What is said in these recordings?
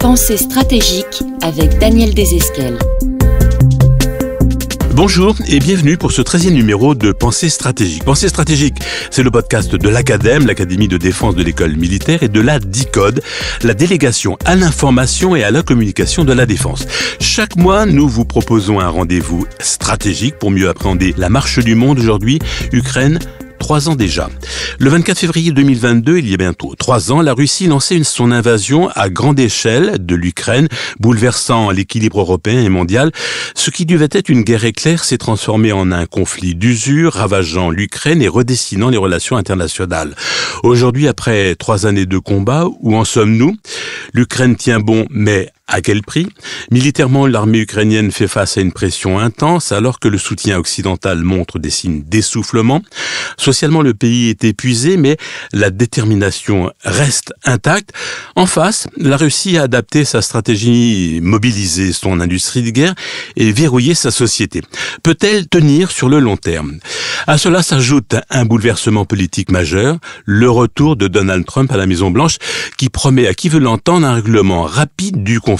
Pensée stratégique avec Daniel Desesquelles. Bonjour et bienvenue pour ce 13e numéro de Pensée stratégique. Pensée stratégique, c'est le podcast de l'Acadème, l'Académie de défense de l'école militaire, et de la DICODE, la délégation à l'information et à la communication de la défense. Chaque mois, nous vous proposons un rendez-vous stratégique pour mieux appréhender la marche du monde aujourd'hui, Ukraine. 3 ans déjà. Le 24 février 2022, il y a bientôt 3 ans, la Russie lançait son invasion à grande échelle de l'Ukraine, bouleversant l'équilibre européen et mondial. Ce qui devait être une guerre éclair s'est transformé en un conflit d'usure, ravageant l'Ukraine et redessinant les relations internationales. Aujourd'hui, après 3 années de combat, où en sommes-nous ? L'Ukraine tient bon, mais à quel prix ? Militairement, l'armée ukrainienne fait face à une pression intense alors que le soutien occidental montre des signes d'essoufflement. Socialement, le pays est épuisé, mais la détermination reste intacte. En face, la Russie a adapté sa stratégie, mobilisé son industrie de guerre et verrouillé sa société. Peut-elle tenir sur le long terme ? À cela s'ajoute un bouleversement politique majeur, le retour de Donald Trump à la Maison-Blanche, qui promet à qui veut l'entendre un règlement rapide du conflit.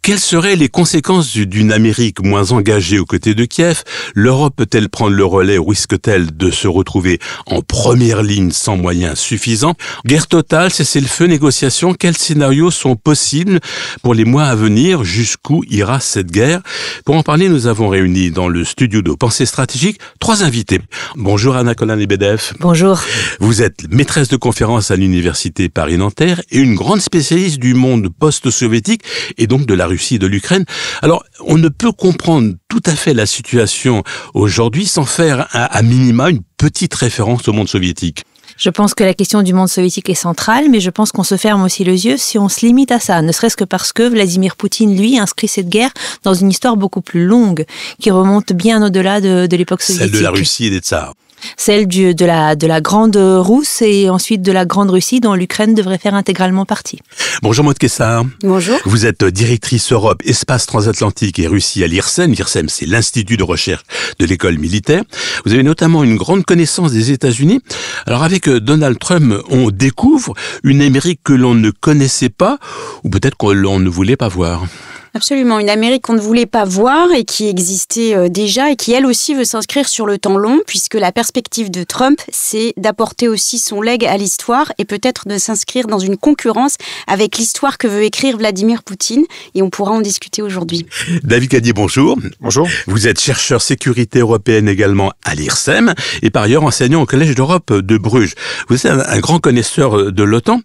Quelles seraient les conséquences d'une Amérique moins engagée aux côtés de Kiev ? L'Europe peut-elle prendre le relais ou risque-t-elle de se retrouver en première ligne sans moyens suffisants ? Guerre totale, cessez-le-feu, négociations, quels scénarios sont possibles pour les mois à venir ? Jusqu'où ira cette guerre ? Pour en parler, nous avons réuni dans le studio de Pensée stratégique 3 invités. Bonjour Anna Colin-Lebedev. Bonjour. Vous êtes maîtresse de conférences à l'université Paris-Nanterre et une grande spécialiste du monde post-soviétique et donc de la Russie et de l'Ukraine. Alors, on ne peut comprendre tout à fait la situation aujourd'hui sans faire à minima une petite référence au monde soviétique. Je pense que la question du monde soviétique est centrale, mais je pense qu'on se ferme aussi les yeux si on se limite à ça, ne serait-ce que parce que Vladimir Poutine, lui, inscrit cette guerre dans une histoire beaucoup plus longue, qui remonte bien au-delà de l'époque soviétique. Celle de la Russie et des tsars. Celle de la Grande Rousse et ensuite de la Grande Russie dont l'Ukraine devrait faire intégralement partie. Bonjour Maud Kessar. Bonjour. Vous êtes directrice Europe, Espace transatlantique et Russie à l'IRSEM. L'IRSEM, c'est l'Institut de recherche de l'école militaire. Vous avez notamment une grande connaissance des États-Unis. Alors avec Donald Trump, on découvre une Amérique que l'on ne connaissait pas ou peut-être que l'on ne voulait pas voir. Absolument, une Amérique qu'on ne voulait pas voir et qui existait déjà et qui elle aussi veut s'inscrire sur le temps long puisque la perspective de Trump, c'est d'apporter aussi son legs à l'histoire et peut-être de s'inscrire dans une concurrence avec l'histoire que veut écrire Vladimir Poutine et on pourra en discuter aujourd'hui. David Cadier, bonjour. Bonjour. Vous êtes chercheur sécurité européenne également à l'IRSEM et par ailleurs enseignant au Collège d'Europe de Bruges. Vous êtes un grand connaisseur de l'OTAN.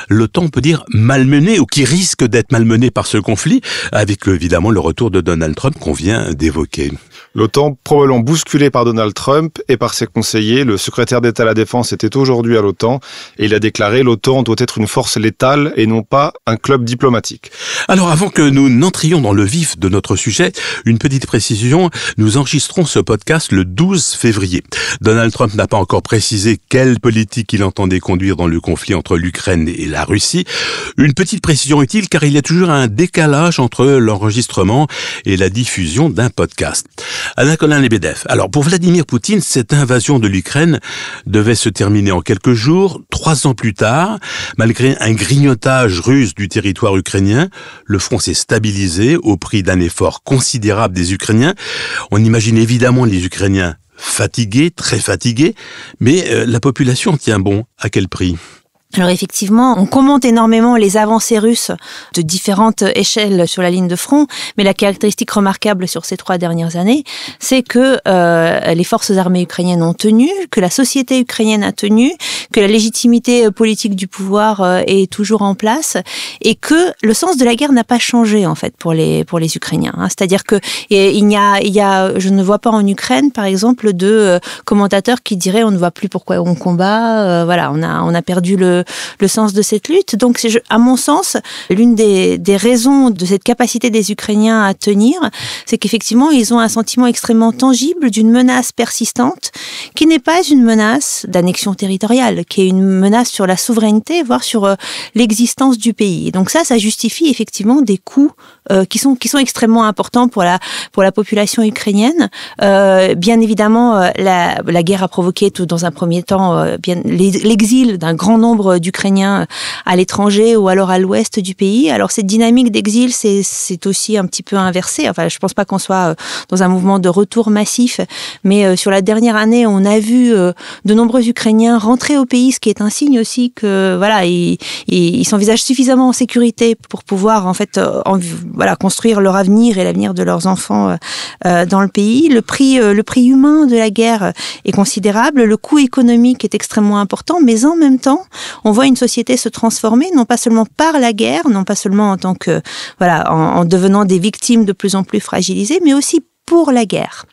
L'OTAN, on peut dire, malmenée ou qui risque d'être malmenée par ce conflit, avec évidemment le retour de Donald Trump qu'on vient d'évoquer. L'OTAN, probablement bousculée par Donald Trump et par ses conseillers. Le secrétaire d'État à la Défense était aujourd'hui à l'OTAN et il a déclaré « l'OTAN doit être une force létale et non pas un club diplomatique ». Alors avant que nous n'entrions dans le vif de notre sujet, une petite précision, nous enregistrons ce podcast le 12 février. Donald Trump n'a pas encore précisé quelle politique il entendait conduire dans le conflit entre l'Ukraine et la Russie. Une petite précision utile car il y a toujours un décalage entre l'enregistrement et la diffusion d'un podcast. Anna Colin-Lebedev. Alors pour Vladimir Poutine, cette invasion de l'Ukraine devait se terminer en quelques jours. 3 ans plus tard, malgré un grignotage russe du territoire ukrainien, le front s'est stabilisé au prix d'un effort considérable des Ukrainiens. On imagine évidemment les Ukrainiens fatigués, très fatigués, mais la population tient bon. À quel prix ? Alors effectivement, on commente énormément les avancées russes de différentes échelles sur la ligne de front, mais la caractéristique remarquable sur ces 3 dernières années, c'est que les forces armées ukrainiennes ont tenu, que la société ukrainienne a tenu, que la légitimité politique du pouvoir est toujours en place et que le sens de la guerre n'a pas changé en fait pour les Ukrainiens. C'est-à-dire que je ne vois pas en Ukraine par exemple de commentateurs qui diraient on ne voit plus pourquoi on combat, on a perdu le sens de cette lutte. Donc, à mon sens, l'une des raisons de cette capacité des Ukrainiens à tenir, c'est qu'effectivement, ils ont un sentiment extrêmement tangible d'une menace persistante qui n'est pas une menace d'annexion territoriale, qui est une menace sur la souveraineté, voire sur l'existence du pays. Et donc ça justifie effectivement des coûts qui sont extrêmement importants pour la population ukrainienne. Bien évidemment, la guerre a provoqué tout dans un premier temps l'exil d'un grand nombre nombre d'Ukrainiens à l'étranger ou alors à l'ouest du pays. Alors cette dynamique d'exil, c'est aussi un petit peu inversé. Enfin, je pense pas qu'on soit dans un mouvement de retour massif, mais sur la dernière année, on a vu de nombreux Ukrainiens rentrer au pays, ce qui est un signe aussi que voilà, ils s'envisagent suffisamment en sécurité pour pouvoir en fait construire leur avenir et l'avenir de leurs enfants dans le pays. Le prix humain de la guerre est considérable, le coût économique est extrêmement important, mais en même temps, on voit une société se transformer, non pas seulement par la guerre, non pas seulement en tant que en devenant des victimes de plus en plus fragilisées, mais aussi pour la guerre.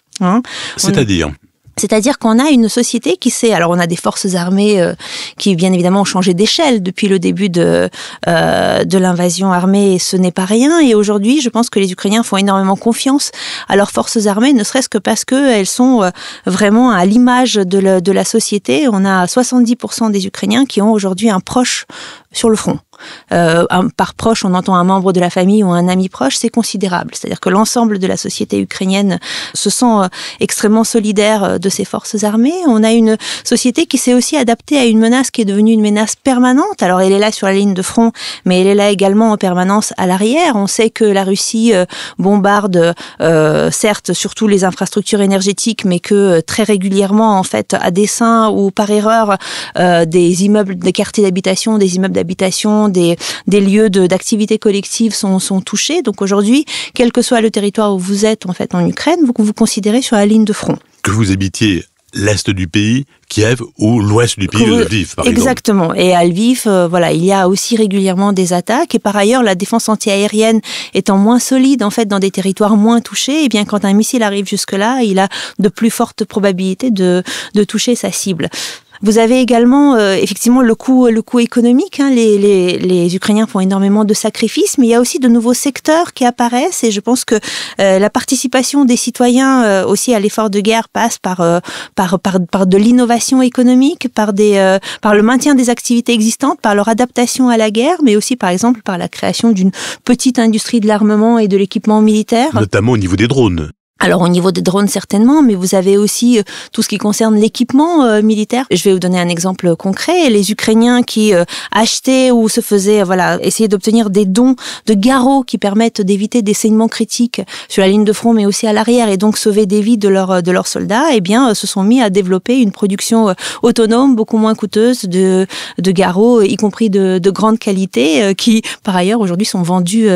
C'est-à-dire qu'on a une société alors on a des forces armées qui bien évidemment ont changé d'échelle depuis le début de l'invasion armée, et ce n'est pas rien. Et aujourd'hui, je pense que les Ukrainiens font énormément confiance à leurs forces armées, ne serait-ce que parce qu'elles sont vraiment à l'image de la société. On a 70% des Ukrainiens qui ont aujourd'hui un proche sur le front. Par proche, on entend un membre de la famille ou un ami proche, c'est considérable. C'est-à-dire que l'ensemble de la société ukrainienne se sent extrêmement solidaire de ses forces armées. On a une société qui s'est aussi adaptée à une menace qui est devenue une menace permanente. Alors elle est là sur la ligne de front, mais elle est là également en permanence à l'arrière. On sait que la Russie bombarde, certes, surtout les infrastructures énergétiques, mais que très régulièrement, en fait, à dessein ou par erreur, des immeubles, des quartiers d'habitation, des immeubles d'habitation, des lieux d'activité collective sont touchés. Donc aujourd'hui, quel que soit le territoire où vous êtes en fait en Ukraine, vous vous considérez sur la ligne de front. Que vous habitiez l'est du pays, Kiev, ou l'ouest du pays, Lviv, par exemple. Exactement. Et à Lviv, il y a aussi régulièrement des attaques. Et par ailleurs, la défense antiaérienne étant moins solide, en fait, dans des territoires moins touchés, eh bien, quand un missile arrive jusque-là, il a de plus fortes probabilités de toucher sa cible. Vous avez également effectivement le coût économique. Les Ukrainiens font énormément de sacrifices, mais il y a aussi de nouveaux secteurs qui apparaissent, et je pense que la participation des citoyens aussi à l'effort de guerre passe par de l'innovation économique, par le maintien des activités existantes, par leur adaptation à la guerre, mais aussi par exemple par la création d'une petite industrie de l'armement et de l'équipement militaire. Notamment au niveau des drones. Alors au niveau des drones certainement, mais vous avez aussi tout ce qui concerne l'équipement militaire. Je vais vous donner un exemple concret. Les Ukrainiens qui achetaient ou se faisaient essayer d'obtenir des dons de garrots qui permettent d'éviter des saignements critiques sur la ligne de front, mais aussi à l'arrière, et donc sauver des vies de leurs soldats, eh bien se sont mis à développer une production autonome beaucoup moins coûteuse de garrots, y compris de grande qualité, qui par ailleurs aujourd'hui sont vendus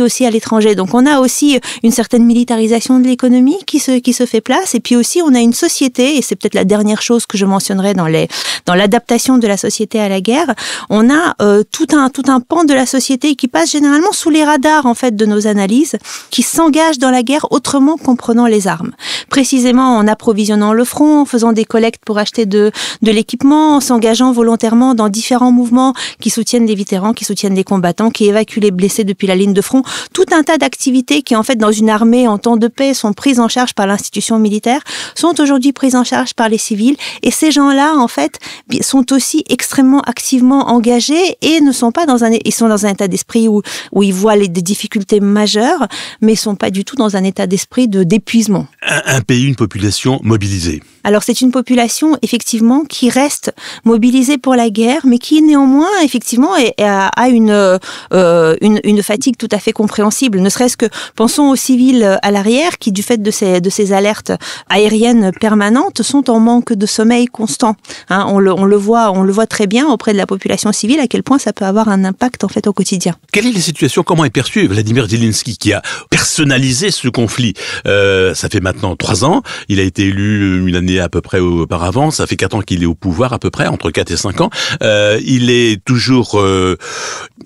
aussi à l'étranger. Donc on a aussi une certaine militarisation de l'économie qui se fait place, et puis aussi on a une société, et c'est peut-être la dernière chose que je mentionnerai dans l'adaptation de la société à la guerre, on a tout un pan de la société qui passe généralement sous les radars en fait de nos analyses, qui s'engage dans la guerre autrement qu'en prenant les armes. Précisément en approvisionnant le front, en faisant des collectes pour acheter de l'équipement, en s'engageant volontairement dans différents mouvements qui soutiennent des vétérans, qui soutiennent des combattants, qui évacuent les blessés depuis la ligne de front. Tout un tas d'activités qui en fait dans une armée en temps de paix sont prises en charge par l'institution militaire, sont aujourd'hui prises en charge par les civils, et ces gens-là en fait sont aussi extrêmement activement engagés et ils sont dans un état d'esprit où ils voient des difficultés majeures, mais ils sont pas du tout dans un état d'esprit d'épuisement. Un pays, une population mobilisée. Alors c'est une population effectivement qui reste mobilisée pour la guerre, mais qui néanmoins effectivement a une fatigue tout à fait compréhensible. Ne serait-ce que pensons aux civils à l'arrière qui, du fait de ces alertes aériennes permanentes, sont en manque de sommeil constant. On le voit très bien auprès de la population civile à quel point ça peut avoir un impact en fait au quotidien. Quelle est la situation? Comment est perçue Vladimir Zelensky, qui a personnalisé ce conflit? Ça fait maintenant 3 ans. Il a été élu une année à peu près auparavant. Ça fait 4 ans qu'il est au pouvoir à peu près, entre 4 et 5 ans. Il est toujours...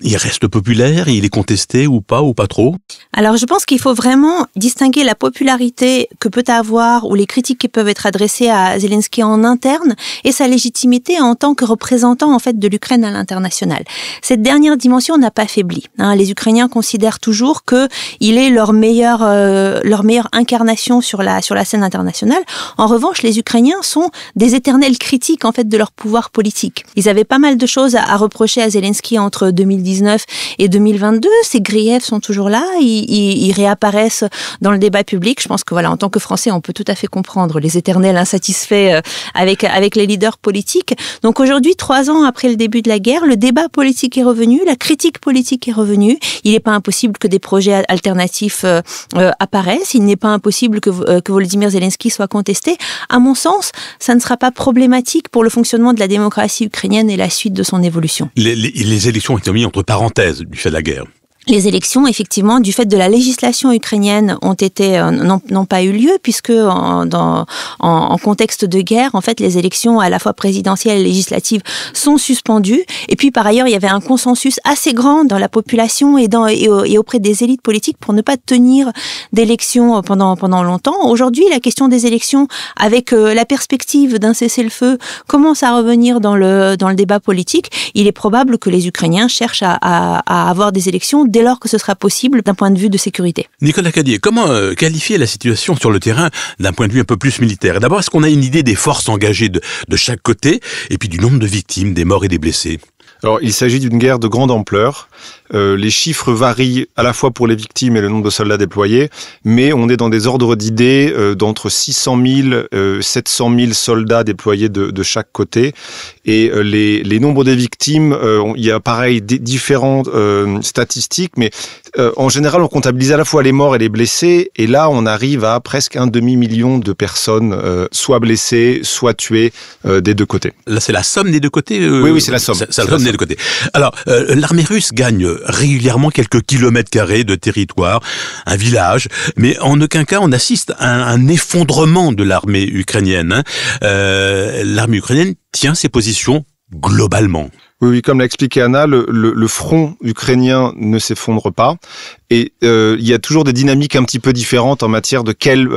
il reste populaire, il est contesté ou pas trop? Alors je pense qu'il faut vraiment distinguer la popularité que peut avoir ou les critiques qui peuvent être adressées à Zelensky en interne et sa légitimité en tant que représentant en fait de l'Ukraine à l'international. Cette dernière dimension n'a pas faibli. Les Ukrainiens considèrent toujours que il est leur meilleure incarnation sur sur la scène internationale. En revanche, les Ukrainiens sont des éternels critiques en fait de leur pouvoir politique. Ils avaient pas mal de choses à reprocher à Zelensky entre 2019 et 2022. Ces griefs sont toujours là, ils réapparaissent dans le débat public. Je pense que voilà, en tant que Français, on peut tout à fait comprendre les éternels insatisfaits avec les leaders politiques. Donc aujourd'hui, 3 ans après le début de la guerre, le débat politique est revenu, la critique politique est revenue. Il n'est pas impossible que des projets alternatifs apparaissent. Il n'est pas impossible que Volodymyr Zelensky soit contesté. À mon sens, ça ne sera pas problématique pour le fonctionnement de la démocratie ukrainienne et la suite de son évolution. Les élections ont été mises entre parenthèses du fait de la guerre. Les élections, effectivement, du fait de la législation ukrainienne, n'ont pas eu lieu, puisque en contexte de guerre, en fait, les élections à la fois présidentielles et législatives sont suspendues. Et puis, par ailleurs, il y avait un consensus assez grand dans la population et auprès des élites politiques pour ne pas tenir d'élections pendant longtemps. Aujourd'hui, la question des élections, avec la perspective d'un cessez-le-feu, commence à revenir dans le débat politique. Il est probable que les Ukrainiens cherchent à avoir des élections dès lors que ce sera possible d'un point de vue de sécurité. Nicolas Cadier, comment qualifier la situation sur le terrain d'un point de vue un peu plus militaire? D'abord, est-ce qu'on a une idée des forces engagées de chaque côté et puis du nombre de victimes, des morts et des blessés? Alors, il s'agit d'une guerre de grande ampleur. Les chiffres varient à la fois pour les victimes et le nombre de soldats déployés, mais on est dans des ordres d'idées d'entre 600 000 700 000 soldats déployés de chaque côté. Et les nombres des victimes, il y a pareil différentes statistiques, mais en général, on comptabilise à la fois les morts et les blessés. Et là, on arrive à presque 1 demi-million de personnes, soit blessées, soit tuées des deux côtés. Là, c'est la somme des deux côtés Oui, c'est la somme. C'est la somme des deux côtés. Alors, l'armée russe gagne régulièrement quelques kilomètres carrés de territoire, un village, mais en aucun cas on assiste à un effondrement de l'armée ukrainienne. L'armée ukrainienne tient ses positions globalement. Oui, comme l'a expliqué Anna, le front ukrainien ne s'effondre pas. Et il y a toujours des dynamiques un petit peu différentes en matière de quel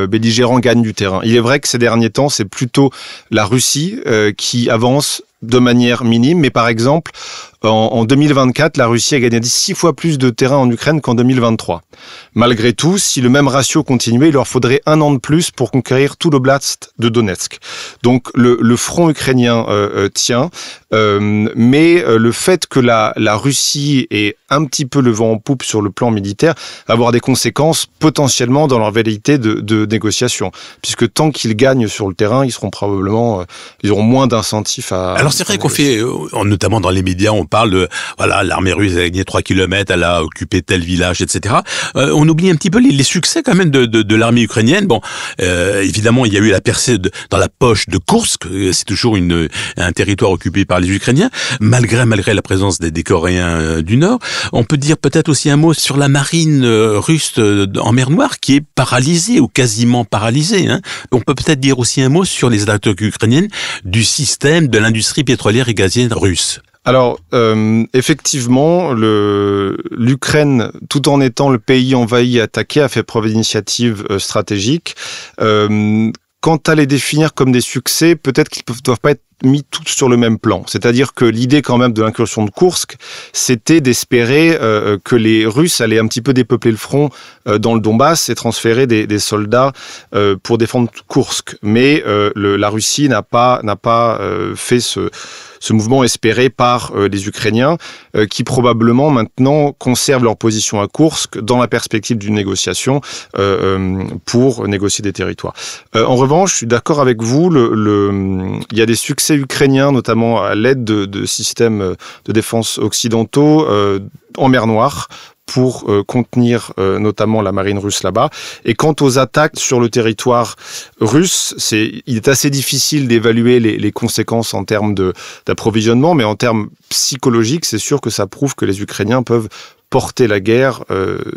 belligérant gagne du terrain. Il est vrai que ces derniers temps, c'est plutôt la Russie qui avance de manière minime, mais par exemple, en 2024, la Russie a gagné 6 fois plus de terrain en Ukraine qu'en 2023. Malgré tout, si le même ratio continuait, il leur faudrait 1 an de plus pour conquérir tout l'oblast de Donetsk. Donc le front ukrainien tient, mais le fait que la Russie ait un petit peu le vent en poupe sur le plan militaire va avoir des conséquences potentiellement dans leur velléité de négociation, puisque tant qu'ils gagnent sur le terrain, ils seront probablement, ils auront moins d'incentifs à... Alors c'est vrai qu'on fait, notamment dans les médias, on parle de, voilà, l'armée russe a gagné 3 kilomètres, elle a occupé tel village, etc. On oublie un petit peu les succès quand même de l'armée ukrainienne. Bon, évidemment, il y a eu la percée dans la poche de Koursk, c'est toujours un territoire occupé par les Ukrainiens, malgré la présence des Coréens du Nord. On peut dire peut-être aussi un mot sur la marine russe en mer Noire, qui est paralysée ou quasiment paralysée. Hein. On peut peut-être dire aussi un mot sur les attaques ukrainiennes du système de l'industrie pétrolière et gazière russe. Alors, effectivement, l'Ukraine, tout en étant le pays envahi et attaqué, a fait preuve d'initiative stratégique. Quant à les définir comme des succès, peut-être qu'ils ne doivent pas être mis toutes sur le même plan. C'est-à-dire que l'idée quand même de l'incursion de Koursk, c'était d'espérer que les Russes allaient un petit peu dépeupler le front dans le Donbass et transférer des soldats pour défendre Koursk. Mais la Russie n'a pas fait ce mouvement espéré par les Ukrainiens, qui probablement maintenant conservent leur position à Koursk dans la perspective d'une négociation pour négocier des territoires. En revanche, je suis d'accord avec vous, il y a des succès ukrainiens, notamment à l'aide de systèmes de défense occidentaux en mer Noire, pour contenir notamment la marine russe là-bas. Et quant aux attaques sur le territoire russe, il est assez difficile d'évaluer les conséquences en termes d'approvisionnement, mais en termes psychologiques, c'est sûr que ça prouve que les Ukrainiens peuvent porter la guerre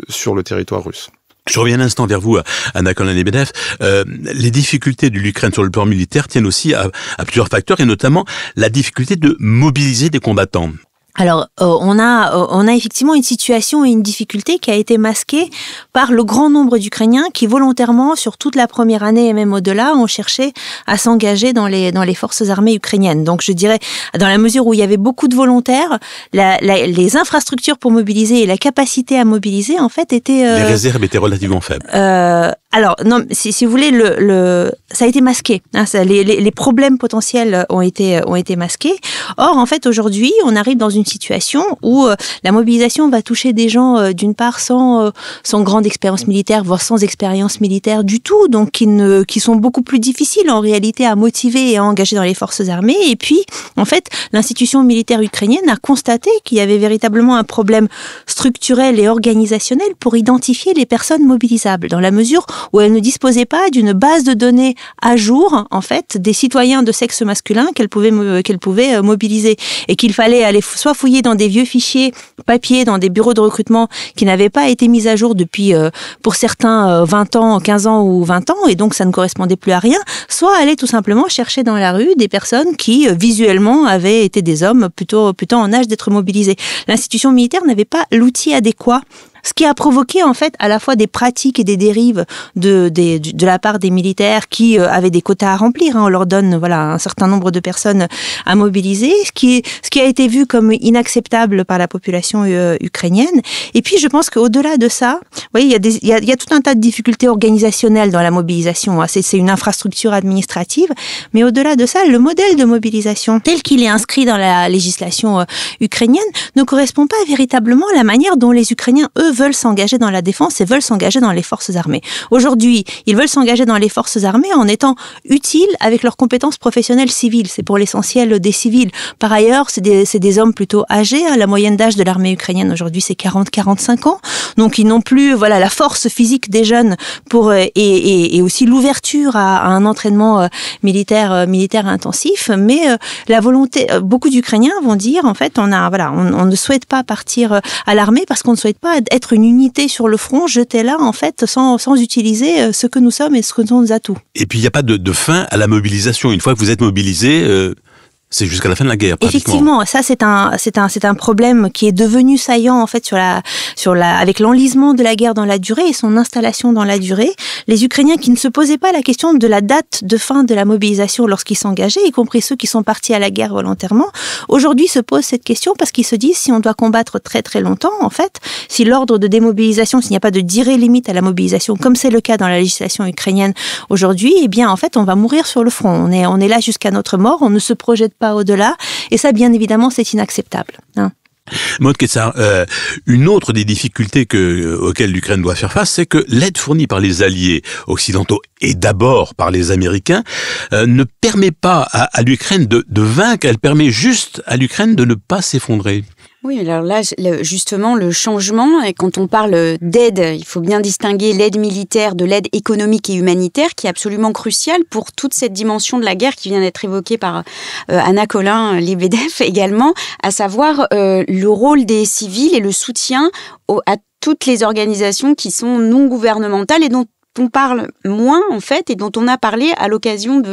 sur le territoire russe. Je reviens un instant vers vous, Anna Kolenebedev. Les difficultés de l'Ukraine sur le plan militaire tiennent aussi à plusieurs facteurs, et notamment la difficulté de mobiliser des combattants. Alors, on a effectivement une situation et une difficulté qui a été masquée par le grand nombre d'Ukrainiens qui volontairement, sur toute la première année et même au-delà, ont cherché à s'engager dans les forces armées ukrainiennes. Donc, je dirais, dans la mesure où il y avait beaucoup de volontaires, les infrastructures pour mobiliser et la capacité à mobiliser, en fait, étaient... Les réserves étaient relativement faibles. Alors, non, si vous voulez, ça a été masqué. Hein, les problèmes potentiels ont été masqués. Or, en fait, aujourd'hui, on arrive dans une situation où la mobilisation va toucher des gens, d'une part, sans grande expérience militaire, voire sans expérience militaire du tout, donc qui sont beaucoup plus difficiles, en réalité, à motiver et à engager dans les forces armées. Et puis, en fait, l'institution militaire ukrainienne a constaté qu'il y avait véritablement un problème structurel et organisationnel pour identifier les personnes mobilisables, dans la mesure où elle ne disposait pas d'une base de données à jour, en fait, des citoyens de sexe masculin qu'elle pouvait mobiliser. Et qu'il fallait aller soit fouiller dans des vieux fichiers papier, dans des bureaux de recrutement qui n'avaient pas été mis à jour depuis, pour certains, 20 ans, 15 ans ou 20 ans, et donc ça ne correspondait plus à rien, soit aller tout simplement chercher dans la rue des personnes qui, visuellement, avaient été des hommes plutôt en âge d'être mobilisés. L'institution militaire n'avait pas l'outil adéquat, ce qui a provoqué en fait à la fois des pratiques et des dérives de la part des militaires qui avaient des quotas à remplir. Hein. On leur donne un certain nombre de personnes à mobiliser, ce qui a été vu comme inacceptable par la population ukrainienne. Et puis je pense qu'au-delà de ça, vous voyez, il y a tout un tas de difficultés organisationnelles dans la mobilisation. Hein. C'est une infrastructure administrative, mais au-delà de ça, le modèle de mobilisation tel qu'il est inscrit dans la législation ukrainienne ne correspond pas véritablement à la manière dont les Ukrainiens, eux, veulent s'engager dans la défense et veulent s'engager dans les forces armées. Aujourd'hui, ils veulent s'engager dans les forces armées en étant utiles avec leurs compétences professionnelles civiles. C'est pour l'essentiel des civils. Par ailleurs, c'est des hommes plutôt âgés. Hein. La moyenne d'âge de l'armée ukrainienne aujourd'hui, c'est 40-45 ans. Donc, ils n'ont plus la force physique des jeunes et aussi l'ouverture à un entraînement militaire intensif. Mais la volonté, beaucoup d'Ukrainiens vont dire, en fait, on ne souhaite pas partir à l'armée parce qu'on ne souhaite pas être une unité sur le front, jetée là, en fait, sans utiliser ce que nous sommes et ce que sont nos atouts. Et puis, il n'y a pas de fin à la mobilisation. Une fois que vous êtes mobilisé, c'est jusqu'à la fin de la guerre, pratiquement. Effectivement, ça c'est un problème qui est devenu saillant en fait avec l'enlisement de la guerre dans la durée et son installation dans la durée. Les Ukrainiens qui ne se posaient pas la question de la date de fin de la mobilisation lorsqu'ils s'engageaient, y compris ceux qui sont partis à la guerre volontairement, aujourd'hui se posent cette question parce qu'ils se disent si on doit combattre très très longtemps, en fait, si l'ordre de démobilisation, s'il n'y a pas de durée limite à la mobilisation, comme c'est le cas dans la législation ukrainienne aujourd'hui, eh bien en fait on va mourir sur le front. On est là jusqu'à notre mort, on ne se projette pas au-delà, et ça, bien évidemment, c'est inacceptable. Hein. Maud Ketsar, une autre des difficultés auxquelles l'Ukraine doit faire face, c'est que l'aide fournie par les alliés occidentaux et d'abord par les Américains ne permet pas à l'Ukraine de vaincre, elle permet juste à l'Ukraine de ne pas s'effondrer. Oui, alors là, justement, le changement, et quand on parle d'aide, il faut bien distinguer l'aide militaire de l'aide économique et humanitaire, qui est absolument cruciale pour toute cette dimension de la guerre qui vient d'être évoquée par Anna Colin-Lebedev également, à savoir le rôle des civils et le soutien à toutes les organisations qui sont non gouvernementales et dont on parle moins en fait et dont on a parlé à l'occasion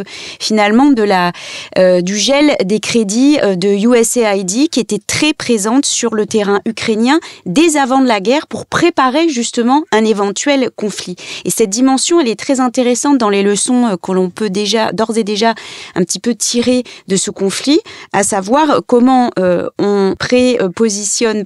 finalement du gel des crédits de USAID qui était très présente sur le terrain ukrainien dès avant de la guerre pour préparer justement un éventuel conflit. Et cette dimension, elle est très intéressante dans les leçons que l'on peut d'ores et déjà un petit peu tirer de ce conflit, à savoir comment on prépositionne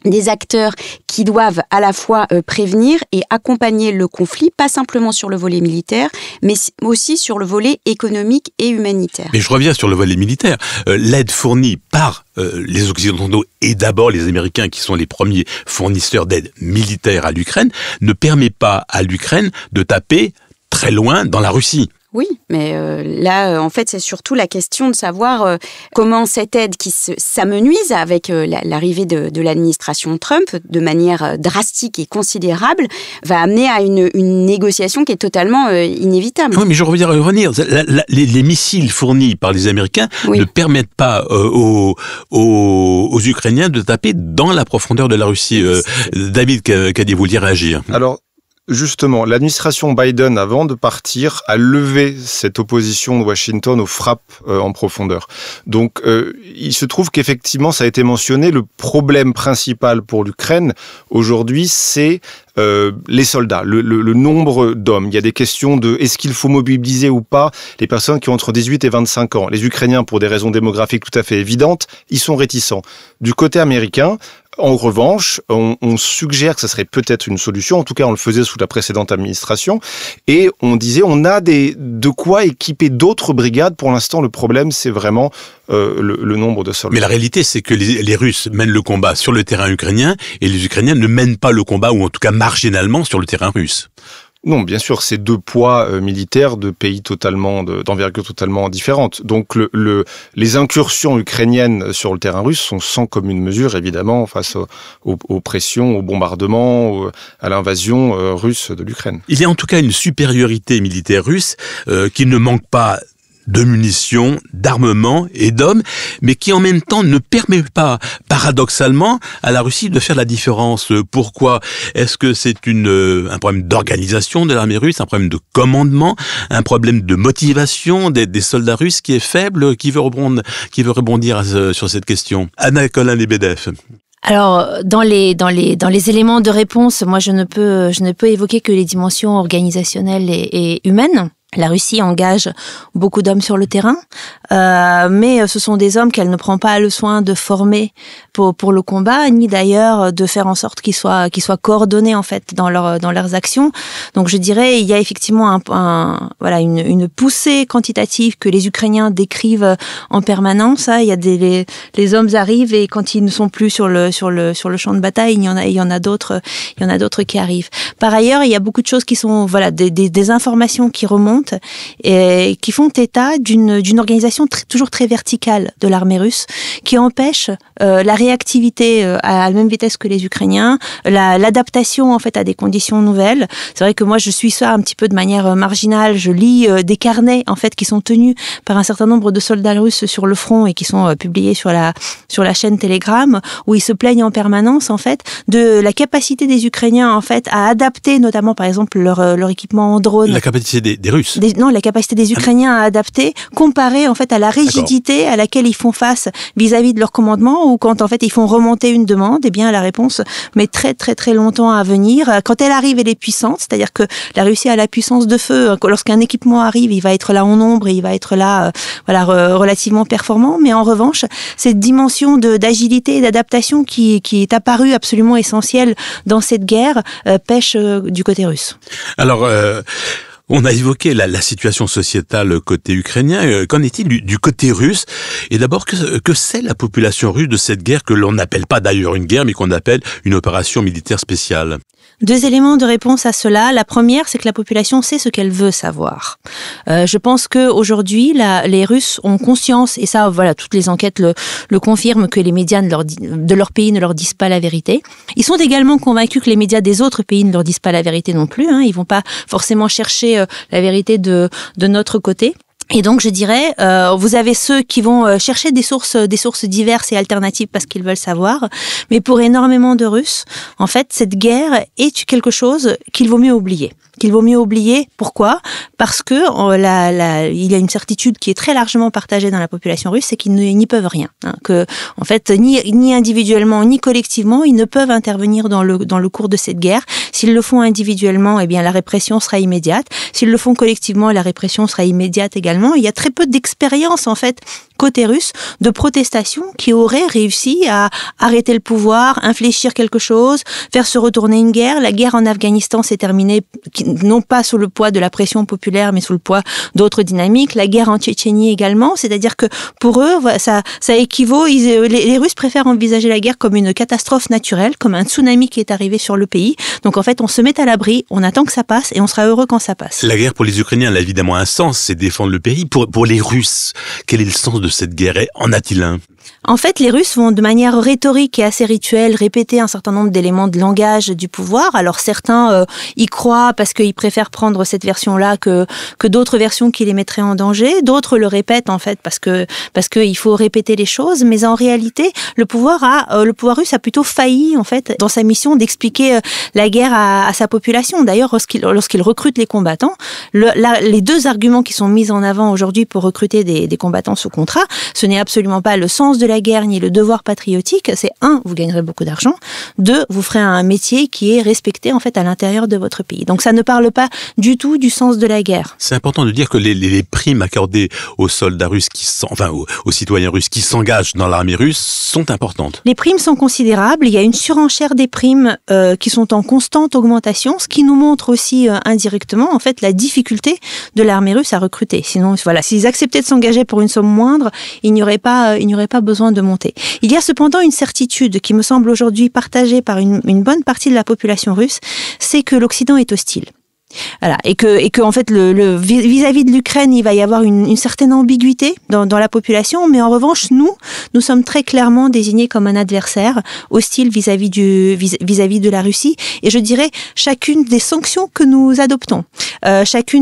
des acteurs qui doivent à la fois prévenir et accompagner le conflit, pas simplement sur le volet militaire, mais aussi sur le volet économique et humanitaire. Mais je reviens sur le volet militaire. L'aide fournie par les Occidentaux et d'abord les Américains, qui sont les premiers fournisseurs d'aide militaire à l'Ukraine, ne permet pas à l'Ukraine de taper très loin dans la Russie. Oui, mais là, en fait, c'est surtout la question de savoir comment cette aide qui s'amenuise avec l'arrivée de l'administration Trump de manière drastique et considérable va amener à une négociation qui est totalement inévitable. Oui, mais je reviens revenir. Les missiles fournis par les Américains ne permettent pas aux Ukrainiens de taper dans la profondeur de la Russie. David, qu'allez-vous dire réagir ? Alors, Justement, l'administration Biden, avant de partir, a levé cette opposition de Washington aux frappes en profondeur. Donc, il se trouve qu'effectivement, ça a été mentionné, le problème principal pour l'Ukraine, aujourd'hui, c'est les soldats, le nombre d'hommes. Il y a des questions de est-ce qu'il faut mobiliser ou pas les personnes qui ont entre 18 et 25 ans. Les Ukrainiens, pour des raisons démographiques tout à fait évidentes, ils sont réticents. Du côté américain, en revanche, on suggère que ça serait peut-être une solution, en tout cas on le faisait sous la précédente administration, et on disait on a de quoi équiper d'autres brigades. Pour l'instant, le problème c'est vraiment le nombre de soldats. Mais la réalité, c'est que les Russes mènent le combat sur le terrain ukrainien, et les Ukrainiens ne mènent pas le combat, ou en tout cas marginalement, sur le terrain russe. Non, bien sûr, c'est deux poids militaires de pays d'envergure totalement différente. Donc les incursions ukrainiennes sur le terrain russe sont sans commune mesure, évidemment, face aux pressions, aux bombardements, à l'invasion russe de l'Ukraine. Il y a en tout cas une supériorité militaire russe qui ne manque pas de munitions, d'armements et d'hommes, mais qui en même temps ne permet pas, paradoxalement, à la Russie de faire la différence. Pourquoi ? Est-ce que c'est un problème d'organisation de l'armée russe, un problème de commandement, un problème de motivation des soldats russes qui est faible ? Qui veut rebondir sur cette question ? Anna Colin-Lebedev. Alors, dans les éléments de réponse, moi, je ne peux évoquer que les dimensions organisationnelles et humaines. La Russie engage beaucoup d'hommes sur le terrain, mais ce sont des hommes qu'elle ne prend pas le soin de former pour le combat, ni d'ailleurs de faire en sorte qu'ils soient coordonnés en fait dans leurs actions. Donc je dirais il y a effectivement une poussée quantitative que les Ukrainiens décrivent en permanence. Il y a les hommes arrivent et quand ils ne sont plus sur le champ de bataille, il y en a d'autres qui arrivent. Par ailleurs, il y a beaucoup de choses qui sont des informations qui remontent et qui font état d'une organisation toujours très verticale de l'armée russe, qui empêche la réactivité à la même vitesse que les Ukrainiens, l'adaptation en fait à des conditions nouvelles. C'est vrai que moi je suis ça un petit peu de manière marginale. Je lis des carnets en fait qui sont tenus par un certain nombre de soldats russes sur le front et qui sont publiés sur la chaîne Telegram, où ils se plaignent en permanence en fait de la capacité des Ukrainiens en fait à adapter, notamment par exemple leur équipement en drone. La capacité des Russes. La capacité des Ukrainiens à adapter, comparée en fait à la rigidité à laquelle ils font face vis-à-vis de leur commandement, ou quand en fait ils font remonter une demande, eh bien la réponse met très très très longtemps à venir. Quand elle arrive, elle est puissante, c'est-à-dire que la Russie a la puissance de feu. Lorsqu'un équipement arrive, il va être là en nombre et il va être là relativement performant. Mais en revanche, cette dimension d'agilité et d'adaptation qui est apparue absolument essentielle dans cette guerre pêche du côté russe. Alors, on a évoqué la situation sociétale côté ukrainien. Qu'en est-il du côté russe ? Et d'abord, que sait la population russe de cette guerre que l'on n'appelle pas d'ailleurs une guerre, mais qu'on appelle une opération militaire spéciale ? Deux éléments de réponse à cela. La première, c'est que la population sait ce qu'elle veut savoir. Je pense que aujourd'hui, les Russes ont conscience, et ça, toutes les enquêtes le confirment, que les médias de leur pays ne leur disent pas la vérité. Ils sont également convaincus que les médias des autres pays ne leur disent pas la vérité non plus. Ils vont pas forcément chercher la vérité de notre côté. Et donc, je dirais, vous avez ceux qui vont chercher des sources diverses et alternatives parce qu'ils veulent savoir. Mais pour énormément de Russes, en fait, cette guerre est quelque chose qu'il vaut mieux oublier. Pourquoi ? Parce que il y a une certitude qui est très largement partagée dans la population russe, c'est qu'ils n'y peuvent rien. Que, en fait, ni individuellement, ni collectivement, ils ne peuvent intervenir dans le cours de cette guerre. S'ils le font individuellement, eh bien, la répression sera immédiate. S'ils le font collectivement, la répression sera immédiate également. Il y a très peu d'expérience, en fait, côté russe, de protestation qui auraient réussi à arrêter le pouvoir, infléchir quelque chose, faire se retourner une guerre. La guerre en Afghanistan s'est terminée, non pas sous le poids de la pression populaire, mais sous le poids d'autres dynamiques. La guerre en Tchétchénie également. C'est-à-dire que pour eux, ça équivaut, les Russes préfèrent envisager la guerre comme une catastrophe naturelle, comme un tsunami qui est arrivé sur le pays. Donc en fait, on se met à l'abri, on attend que ça passe et on sera heureux quand ça passe. La guerre pour les Ukrainiens, elle a évidemment un sens, c'est défendre le pays. Pour les Russes, quel est le sens de cette guerre ? En a-t-il un ? En fait, les Russes vont de manière rhétorique et assez rituelle répéter un certain nombre d'éléments de langage du pouvoir. Alors certains y croient parce qu'ils préfèrent prendre cette version-là que d'autres versions qui les mettraient en danger. D'autres le répètent en fait parce que il faut répéter les choses. Mais en réalité, le pouvoir russe a plutôt failli en fait dans sa mission d'expliquer la guerre à sa population. D'ailleurs, lorsqu'il recrute les combattants, les deux arguments qui sont mis en avant aujourd'hui pour recruter des combattants sous contrat, ce n'est absolument pas le sens de la guerre ni le devoir patriotique. C'est 1, vous gagnerez beaucoup d'argent. 2, vous ferez un métier qui est respecté en fait à l'intérieur de votre pays. Donc ça ne parle pas du tout du sens de la guerre. C'est important de dire que les primes accordées aux soldats russes aux citoyens russes qui s'engagent dans l'armée russe sont importantes. Les primes sont considérables. Il y a une surenchère des primes qui sont en constante augmentation, ce qui nous montre aussi indirectement en fait la difficulté de l'armée russe à recruter. Sinon, voilà, s'ils acceptaient de s'engager pour une somme moindre, il n'y aurait pas besoin de monter. Il y a cependant une certitude qui me semble aujourd'hui partagée par une bonne partie de la population russe, c'est que l'Occident est hostile. Voilà, et que en fait vis-à-vis de l'Ukraine, il va y avoir une certaine ambiguïté dans la population, mais en revanche nous sommes très clairement désignés comme un adversaire hostile vis-à-vis de la Russie, et je dirais chacune des sanctions que nous adoptons, chaque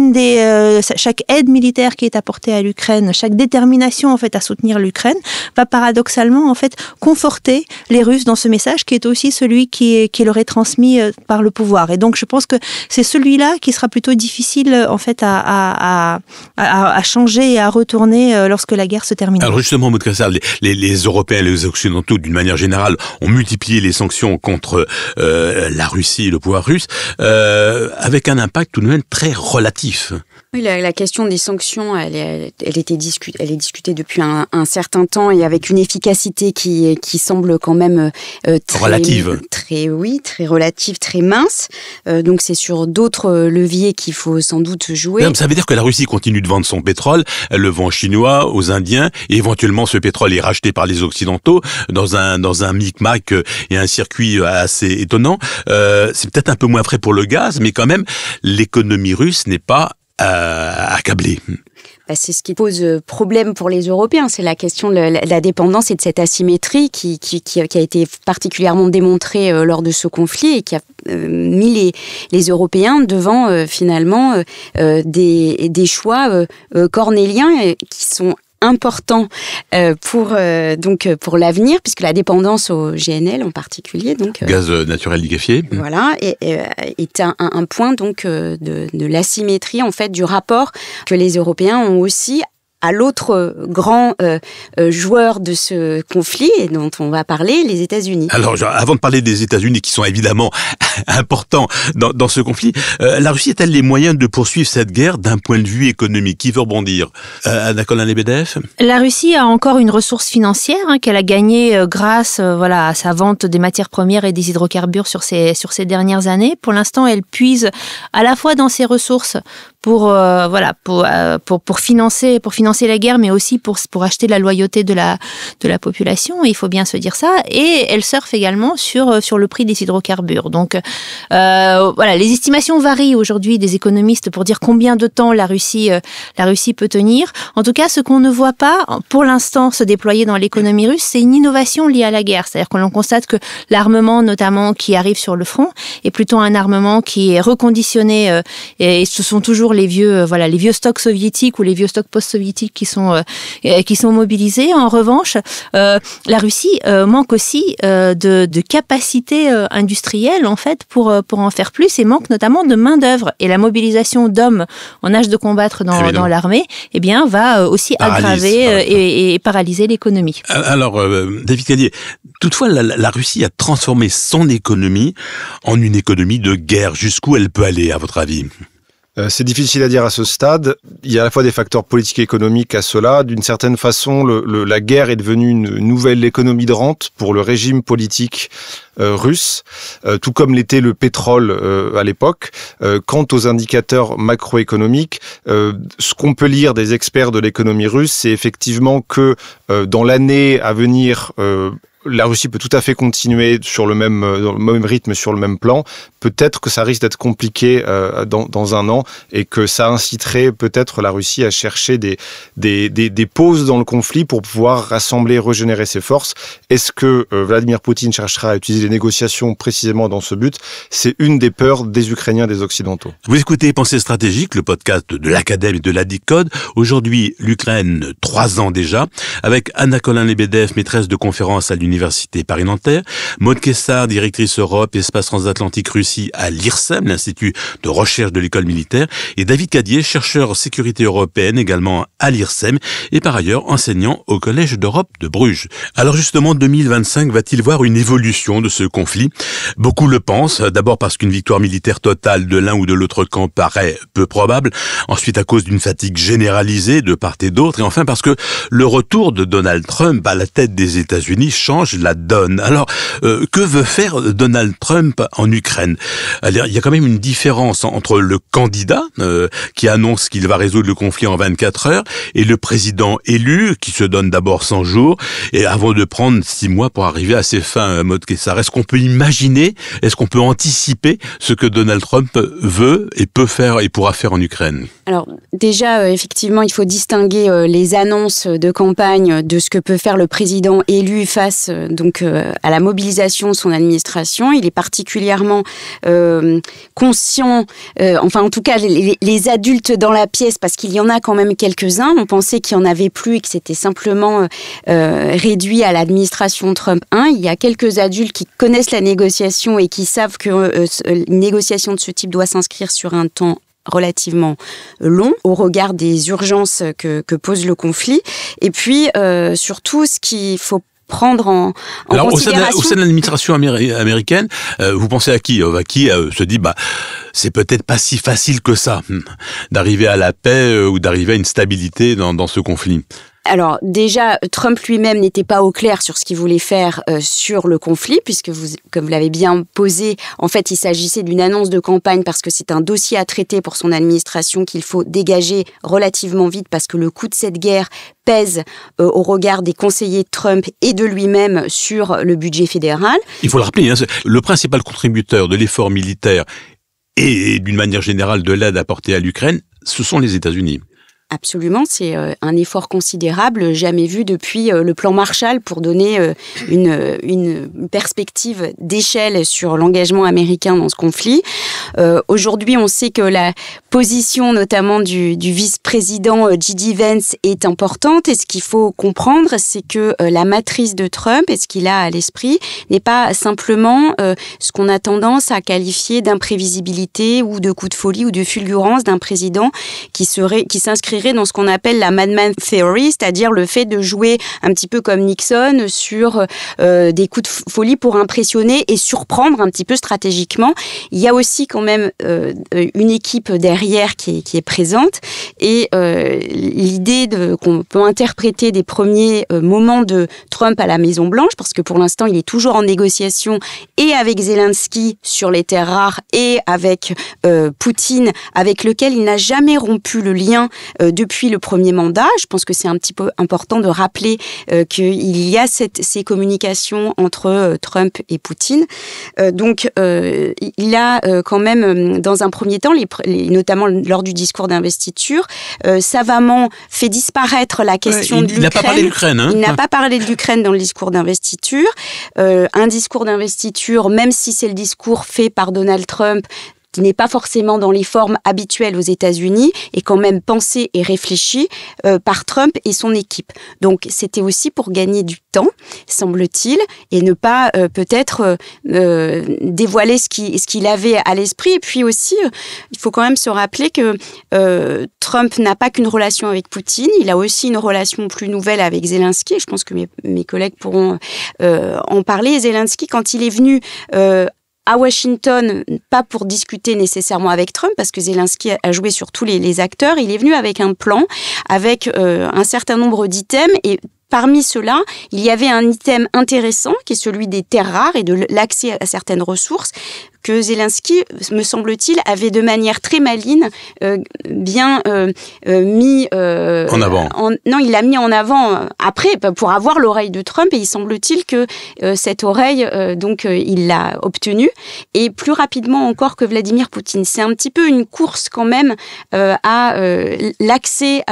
aide militaire qui est apportée à l'Ukraine, chaque détermination en fait à soutenir l'Ukraine va paradoxalement en fait conforter les Russes dans ce message qui est aussi celui qui leur est transmis par le pouvoir. Et donc je pense que c'est celui-là qui sera plutôt difficile en fait à changer et à retourner lorsque la guerre se termine. Alors justement, Maud Cassard, les Européens et les Occidentaux, d'une manière générale, ont multiplié les sanctions contre la Russie et le pouvoir russe, avec un impact tout de même très relatif. Oui, la question des sanctions, elle est discutée depuis un certain temps et avec une efficacité qui semble quand même très relative, très relative, très mince. Donc c'est sur d'autres leviers qu'il faut sans doute jouer. Ça veut dire que la Russie continue de vendre son pétrole, elle le vend aux Chinois, aux Indiens, et éventuellement ce pétrole est racheté par les Occidentaux dans un micmac et un circuit assez étonnant. C'est peut-être un peu moins vrai pour le gaz, mais quand même l'économie russe n'est pas accablé. C'est ce qui pose problème pour les Européens, c'est la question de la dépendance et de cette asymétrie qui a été particulièrement démontrée lors de ce conflit et qui a mis les Européens devant finalement des choix cornéliens qui sont important pour l'avenir, puisque la dépendance au GNL en particulier, donc gaz naturel liquéfié, voilà, est un point donc de l'asymétrie en fait du rapport que les Européens ont aussi à l'autre grand joueur de ce conflit et dont on va parler, les États-Unis. Alors, avant de parler des États-Unis qui sont évidemment importants dans ce conflit, la Russie a-t-elle les moyens de poursuivre cette guerre d'un point de vue économique? Qui veut rebondir? Anna Colin-Lebedev? La Russie a encore une ressource financière qu'elle a gagnée grâce à sa vente des matières premières et des hydrocarbures sur ces dernières années. Pour l'instant, elle puise à la fois dans ses ressources pour financer la guerre, mais aussi pour acheter la loyauté de la population, il faut bien se dire ça, et elle surfe également sur le prix des hydrocarbures. Donc les estimations varient aujourd'hui des économistes pour dire combien de temps la Russie peut tenir. En tout cas, ce qu'on ne voit pas pour l'instant se déployer dans l'économie russe, c'est une innovation liée à la guerre. C'est-à-dire que l'on constate que l'armement, notamment, qui arrive sur le front, est plutôt un armement qui est reconditionné, et ce sont toujours les vieux stocks soviétiques ou les vieux stocks post-soviétiques qui sont mobilisés. En revanche, la Russie manque aussi de capacité industrielle en fait pour en faire plus, et manque notamment de main d'œuvre. Et la mobilisation d'hommes en âge de combattre dans l'armée, va aussi aggraver et paralyser l'économie. Alors, David Cadier, toutefois, la Russie a transformé son économie en une économie de guerre. Jusqu'où elle peut aller, à votre avis ? C'est difficile à dire à ce stade. Il y a à la fois des facteurs politiques et économiques à cela. D'une certaine façon, la guerre est devenue une nouvelle économie de rente pour le régime politique russe, tout comme l'était le pétrole à l'époque. Quant aux indicateurs macroéconomiques, ce qu'on peut lire des experts de l'économie russe, c'est effectivement que dans l'année à venir, la Russie peut tout à fait continuer dans le même rythme, sur le même plan. Peut-être que ça risque d'être compliqué dans un an et que ça inciterait peut-être la Russie à chercher des pauses dans le conflit pour pouvoir rassembler, régénérer ses forces. Est-ce que Vladimir Poutine cherchera à utiliser les négociations précisément dans ce but? C'est une des peurs des Ukrainiens, des Occidentaux. Vous écoutez Pensée stratégique, le podcast de l'Acadème et de la Dicode. Aujourd'hui, l'Ukraine, 3 ans déjà, avec Anna Colin-Lebedev, maîtresse de conférence à l'Université Paris-Nanterre, Maud Kessar, directrice Europe et Espace transatlantique Russie à l'IRSEM, l'Institut de recherche de l'école militaire, et David Cadier, chercheur sécurité européenne également à l'IRSEM, et par ailleurs enseignant au Collège d'Europe de Bruges. Alors justement, 2025 va-t-il voir une évolution de ce conflit? Beaucoup le pensent, d'abord parce qu'une victoire militaire totale de l'un ou de l'autre camp paraît peu probable, ensuite à cause d'une fatigue généralisée de part et d'autre, et enfin parce que le retour de Donald Trump à la tête des États-Unis change la donne. Alors, que veut faire Donald Trump en Ukraine? Alors, il y a quand même une différence entre le candidat qui annonce qu'il va résoudre le conflit en 24 heures et le président élu qui se donne d'abord 100 jours et avant de prendre 6 mois pour arriver à ses fins, Maud Kessar. Est-ce qu'on peut imaginer, est-ce qu'on peut anticiper ce que Donald Trump veut et peut faire et pourra faire en Ukraine? Alors déjà, effectivement, il faut distinguer les annonces de campagne de ce que peut faire le président élu face donc à la mobilisation de son administration. Il est particulièrement conscient, enfin en tout cas les adultes dans la pièce, parce qu'il y en a quand même quelques-uns. On pensait qu'il n'y en avait plus et que c'était simplement réduit à l'administration Trump 1. Il y a quelques adultes qui connaissent la négociation et qui savent qu'une négociation de ce type doit s'inscrire sur un temps relativement long au regard des urgences que pose le conflit. Et puis, surtout, ce qu'il faut prendre en considération... Au sein de l'administration américaine, vous pensez à qui? Qui se dit, c'est peut-être pas si facile que ça d'arriver à la paix ou d'arriver à une stabilité dans ce conflit. Alors déjà, Trump lui-même n'était pas au clair sur ce qu'il voulait faire sur le conflit, puisque comme vous l'avez bien posé, en fait, il s'agissait d'une annonce de campagne parce que c'est un dossier à traiter pour son administration qu'il faut dégager relativement vite parce que le coût de cette guerre pèse au regard des conseillers de Trump et de lui-même sur le budget fédéral. Il faut le rappeler, le principal contributeur de l'effort militaire et d'une manière générale de l'aide apportée à l'Ukraine, ce sont les États-Unis. Absolument, c'est un effort considérable, jamais vu depuis le plan Marshall, pour donner une perspective d'échelle sur l'engagement américain dans ce conflit. Aujourd'hui, on sait que la position notamment du vice-président J.D. Vance est importante, et ce qu'il faut comprendre, c'est que la matrice de Trump, et ce qu'il a à l'esprit, n'est pas simplement ce qu'on a tendance à qualifier d'imprévisibilité ou de coup de folie ou de fulgurance d'un président qui s'inscrirait dans ce qu'on appelle la Madman Theory, c'est-à-dire le fait de jouer un petit peu comme Nixon sur des coups de folie pour impressionner et surprendre un petit peu stratégiquement. Il y a aussi quand même une équipe derrière qui est présente, et l'idée qu'on peut interpréter des premiers moments de Trump à la Maison-Blanche, parce que pour l'instant il est toujours en négociation et avec Zelensky sur les terres rares et avec Poutine, avec lequel il n'a jamais rompu le lien depuis le premier mandat. Je pense que c'est un petit peu important de rappeler qu'il y a ces communications entre Trump et Poutine. Donc, il a quand même, dans un premier temps, notamment lors du discours d'investiture, savamment fait disparaître la question de l'Ukraine. Il n'a pas parlé de l'Ukraine. Il n'a pas parlé de l'Ukraine dans le discours d'investiture. Un discours d'investiture, même si c'est le discours fait par Donald Trump, qui n'est pas forcément dans les formes habituelles aux États-Unis, est quand même pensé et réfléchi par Trump et son équipe. Donc, c'était aussi pour gagner du temps, semble-t-il, et ne pas peut-être dévoiler ce qu'il avait à l'esprit. Et puis aussi, il faut quand même se rappeler que Trump n'a pas qu'une relation avec Poutine, il a aussi une relation plus nouvelle avec Zelensky. Je pense que mes collègues pourront en parler. Zelensky, quand il est venu à Washington, pas pour discuter nécessairement avec Trump, parce que Zelensky a joué sur tous les acteurs. Il est venu avec un plan, avec un certain nombre d'items, et parmi ceux-là, il y avait un item intéressant qui est celui des terres rares et de l'accès à certaines ressources que Zelensky, me semble-t-il, avait de manière très maligne bien mis en avant. Non, il l'a mis en avant après pour avoir l'oreille de Trump, et il semble-t-il que cette oreille, il l'a obtenue, et plus rapidement encore que Vladimir Poutine. C'est un petit peu une course quand même à l'accès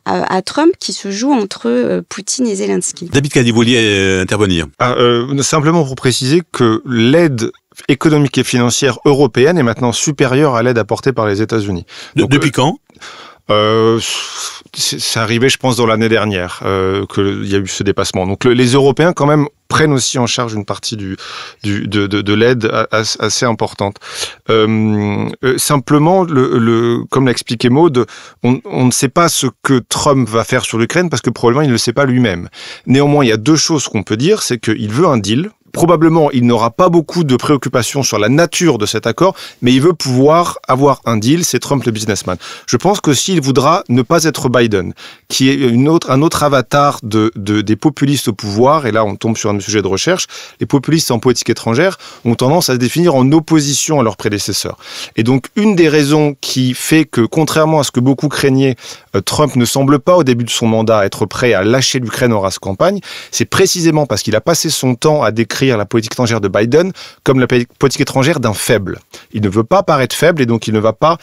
à Trump qui se joue entre Poutine et Zelensky. David Cady, vous vouliez intervenir. Simplement pour préciser que l'aide économique et financière européenne est maintenant supérieure à l'aide apportée par les États-Unis. Depuis quand ? C'est arrivé, je pense, dans l'année dernière qu'il y a eu ce dépassement. Donc les Européens, quand même, prennent aussi en charge une partie de l'aide assez importante. Simplement, comme l'a expliqué Maud, on ne sait pas ce que Trump va faire sur l'Ukraine parce que probablement il ne le sait pas lui-même. Néanmoins, il y a deux choses qu'on peut dire, c'est qu'il veut un deal. Probablement, il n'aura pas beaucoup de préoccupations sur la nature de cet accord, mais il veut pouvoir avoir un deal, c'est Trump le businessman. Je pense qu'aussi, il voudra ne pas être Biden, qui est un autre avatar des populistes au pouvoir, et là on tombe sur un sujet de recherche. Les populistes en politique étrangère ont tendance à se définir en opposition à leurs prédécesseurs. Et donc, une des raisons qui fait que, contrairement à ce que beaucoup craignaient, Trump ne semble pas, au début de son mandat, être prêt à lâcher l'Ukraine en race campagne, c'est précisément parce qu'il a passé son temps à décrire la politique étrangère de Biden comme la politique étrangère d'un faible. Il ne veut pas paraître faible et donc il ne va pas,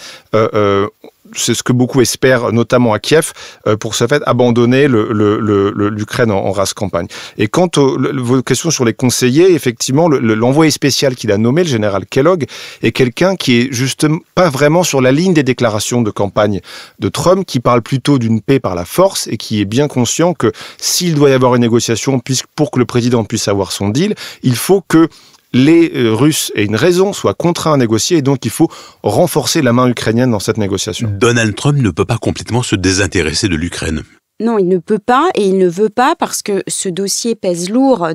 c'est ce que beaucoup espèrent, notamment à Kiev, pour ce fait abandonner l'Ukraine en race campagne. Et quant aux vos questions sur les conseillers, effectivement, l'envoyé spécial qu'il a nommé, le général Kellogg, est quelqu'un qui est justement pas vraiment sur la ligne des déclarations de campagne de Trump, qui parle plutôt d'une paix par la force et qui est bien conscient que s'il doit y avoir une négociation, pour que le président puisse avoir son deal, il faut que les Russes aient une raison, soient contraints à négocier, et donc il faut renforcer la main ukrainienne dans cette négociation. Donald Trump ne peut pas complètement se désintéresser de l'Ukraine. Non, il ne peut pas, et il ne veut pas parce que ce dossier pèse lourd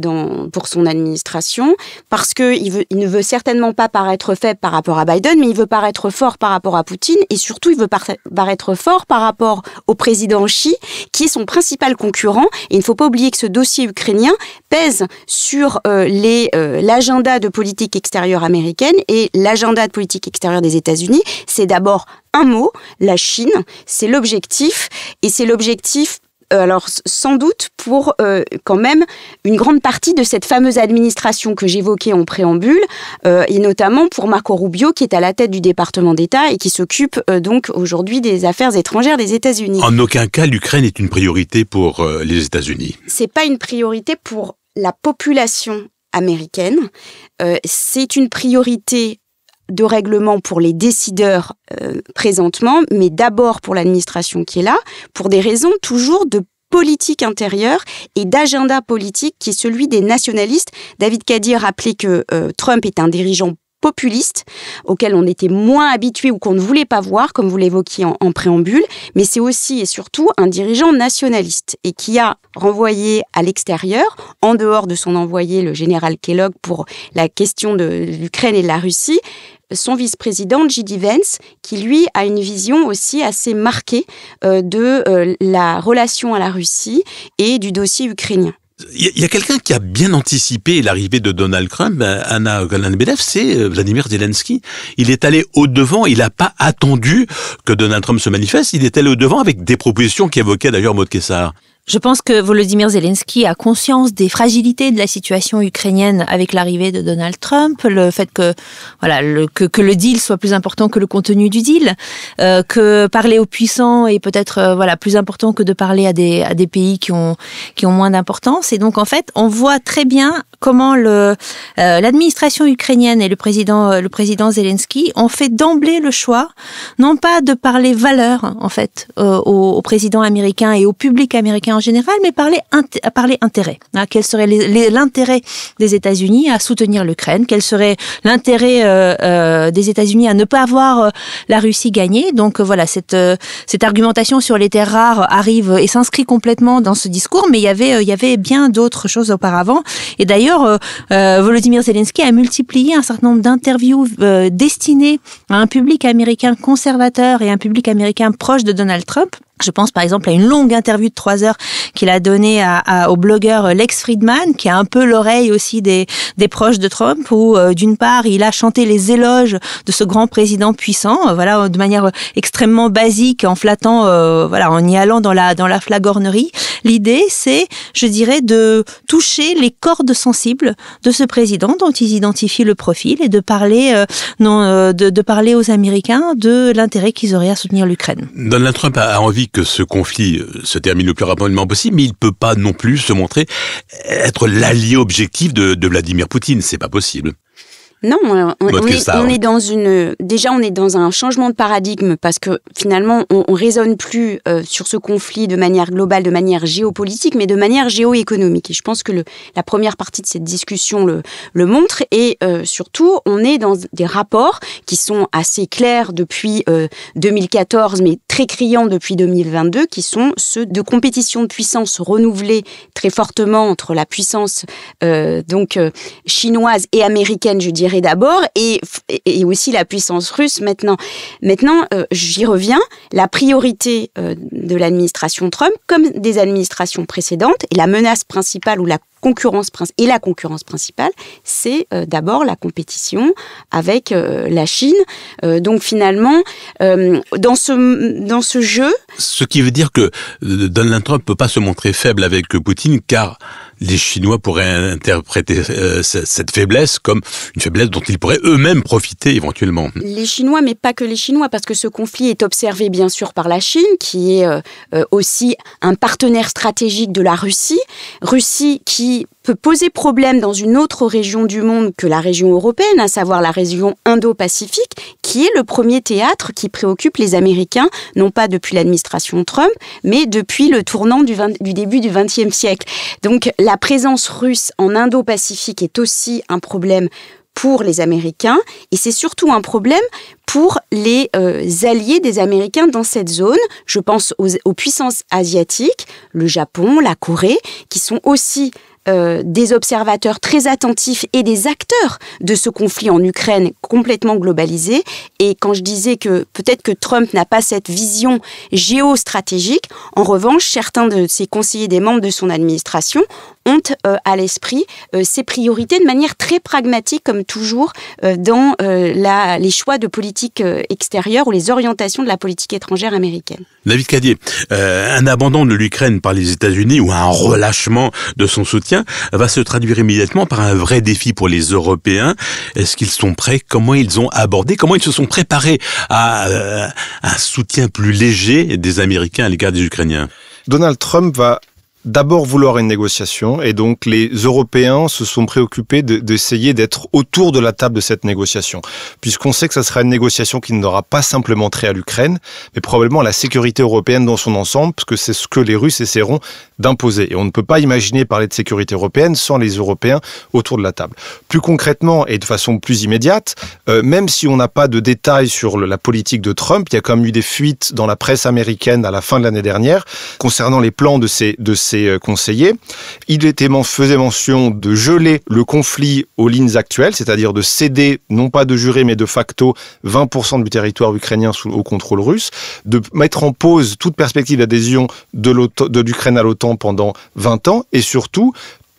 pour son administration, parce qu'il ne veut certainement pas paraître faible par rapport à Biden, mais il veut paraître fort par rapport à Poutine, et surtout il veut paraître fort par rapport au président Xi, qui est son principal concurrent. Et il ne faut pas oublier que ce dossier ukrainien pèse sur l'agenda de politique extérieure américaine, et l'agenda de politique extérieure des États-Unis, c'est d'abord un mot, la Chine, c'est l'objectif, et c'est l'objectif alors sans doute pour quand même une grande partie de cette fameuse administration que j'évoquais en préambule, et notamment pour Marco Rubio qui est à la tête du département d'État et qui s'occupe donc aujourd'hui des affaires étrangères des États-Unis. En aucun cas, l'Ukraine est une priorité pour les États-Unis. C'est pas une priorité pour la population américaine, c'est une priorité de règlement pour les décideurs présentement, mais d'abord pour l'administration qui est là, pour des raisons toujours de politique intérieure et d'agenda politique qui est celui des nationalistes. David Cady a rappelé que Trump est un dirigeant populiste, auquel on était moins habitué ou qu'on ne voulait pas voir, comme vous l'évoquiez en préambule, mais c'est aussi et surtout un dirigeant nationaliste et qui a renvoyé à l'extérieur, en dehors de son envoyé, le général Kellogg, pour la question de l'Ukraine et de la Russie, son vice-président, J.D. Vance, qui lui a une vision aussi assez marquée de la relation à la Russie et du dossier ukrainien. Il y a quelqu'un qui a bien anticipé l'arrivée de Donald Trump, Anna Golan-Bedev, c'est Vladimir Zelensky. Il est allé au-devant, il n'a pas attendu que Donald Trump se manifeste, il est allé au-devant avec des propositions qu'évoquait d'ailleurs Maud Kessar. Je pense que Volodymyr Zelensky a conscience des fragilités de la situation ukrainienne avec l'arrivée de Donald Trump, le fait que que le deal soit plus important que le contenu du deal, que parler aux puissants est peut-être plus important que de parler à des pays qui ont moins d'importance. Et donc en fait, on voit très bien comment l'administration ukrainienne et le président Zelensky ont fait d'emblée le choix, non pas de parler valeurs en fait au président américain et au public américain en général, mais parler intérêt. Quel serait l'intérêt des États-Unis à soutenir l'Ukraine? Quel serait l'intérêt des États-Unis à ne pas voir la Russie gagner? Donc voilà, cette argumentation sur les terres rares arrive et s'inscrit complètement dans ce discours, mais il y avait bien d'autres choses auparavant. Et d'ailleurs, Volodymyr Zelensky a multiplié un certain nombre d'interviews destinées à un public américain conservateur et un public américain proche de Donald Trump, Je pense par exemple à une longue interview de 3 heures qu'il a donnée au blogueur Lex Fridman, qui a un peu l'oreille aussi des proches de Trump, où d'une part il a chanté les éloges de ce grand président puissant, voilà, de manière extrêmement basique, en flattant, voilà, en y allant dans la flagornerie. L'idée, c'est, je dirais, de toucher les cordes sensibles de ce président dont ils identifient le profil et de parler, de parler aux Américains de l'intérêt qu'ils auraient à soutenir l'Ukraine. Donald Trump a envie que ce conflit se termine le plus rapidement possible, mais il ne peut pas non plus se montrer être l'allié objectif de Vladimir Poutine. C'est pas possible. Non, on est dans un changement de paradigme parce que finalement, on raisonne plus sur ce conflit de manière globale, de manière géopolitique, mais de manière géoéconomique. Et je pense que la première partie de cette discussion le montre. Et surtout, on est dans des rapports qui sont assez clairs depuis 2014, mais très criants depuis 2022, qui sont ceux de compétition de puissance renouvelée très fortement entre la puissance chinoise et américaine, je dirais d'abord, et aussi la puissance russe maintenant. Maintenant, j'y reviens, la priorité de l'administration Trump, comme des administrations précédentes, et la menace principale ou la concurrence principale, c'est d'abord la compétition avec la Chine. Donc finalement, dans ce jeu... Ce qui veut dire que Donald Trump peut pas se montrer faible avec Poutine, car les Chinois pourraient interpréter cette faiblesse comme une faiblesse dont ils pourraient eux-mêmes profiter éventuellement. Les Chinois, mais pas que les Chinois, parce que ce conflit est observé bien sûr par la Chine, qui est aussi un partenaire stratégique de la Russie. Russie qui peut poser problème dans une autre région du monde que la région européenne, à savoir la région Indo-Pacifique, qui est le premier théâtre qui préoccupe les Américains, non pas depuis l'administration Trump, mais depuis le tournant du début du XXe siècle. Donc la présence russe en Indo-Pacifique est aussi un problème pour les Américains, et c'est surtout un problème pour les alliés des Américains dans cette zone. Je pense aux puissances asiatiques, le Japon, la Corée, qui sont aussi des observateurs très attentifs et des acteurs de ce conflit en Ukraine complètement globalisé. Et quand je disais que peut-être que Trump n'a pas cette vision géostratégique, en revanche, certains de ses conseillers, des membres de son administration, ont à l'esprit ses priorités de manière très pragmatique, comme toujours dans les choix de politique extérieure ou les orientations de la politique étrangère américaine. David Cadier, un abandon de l'Ukraine par les États-Unis ou un relâchement de son soutien va se traduire immédiatement par un vrai défi pour les Européens. Est-ce qu'ils sont prêts? Comment ils se sont préparés à un soutien plus léger des Américains à l'égard des Ukrainiens? Donald Trump va d'abord vouloir une négociation, et donc les Européens se sont préoccupés d'essayer d'être autour de la table de cette négociation, puisqu'on sait que ça sera une négociation qui n'aura pas simplement trait à l'Ukraine, mais probablement à la sécurité européenne dans son ensemble, parce que c'est ce que les Russes essaieront d'imposer. Et on ne peut pas imaginer parler de sécurité européenne sans les Européens autour de la table. Plus concrètement et de façon plus immédiate, même si on n'a pas de détails sur la politique de Trump, il y a quand même eu des fuites dans la presse américaine à la fin de l'année dernière concernant les plans de ces conseillers. Il faisait mention de geler le conflit aux lignes actuelles, c'est-à-dire de céder, non pas de jure, mais de facto, 20% du territoire ukrainien au contrôle russe, de mettre en pause toute perspective d'adhésion de l'Ukraine à l'OTAN pendant 20 ans, et surtout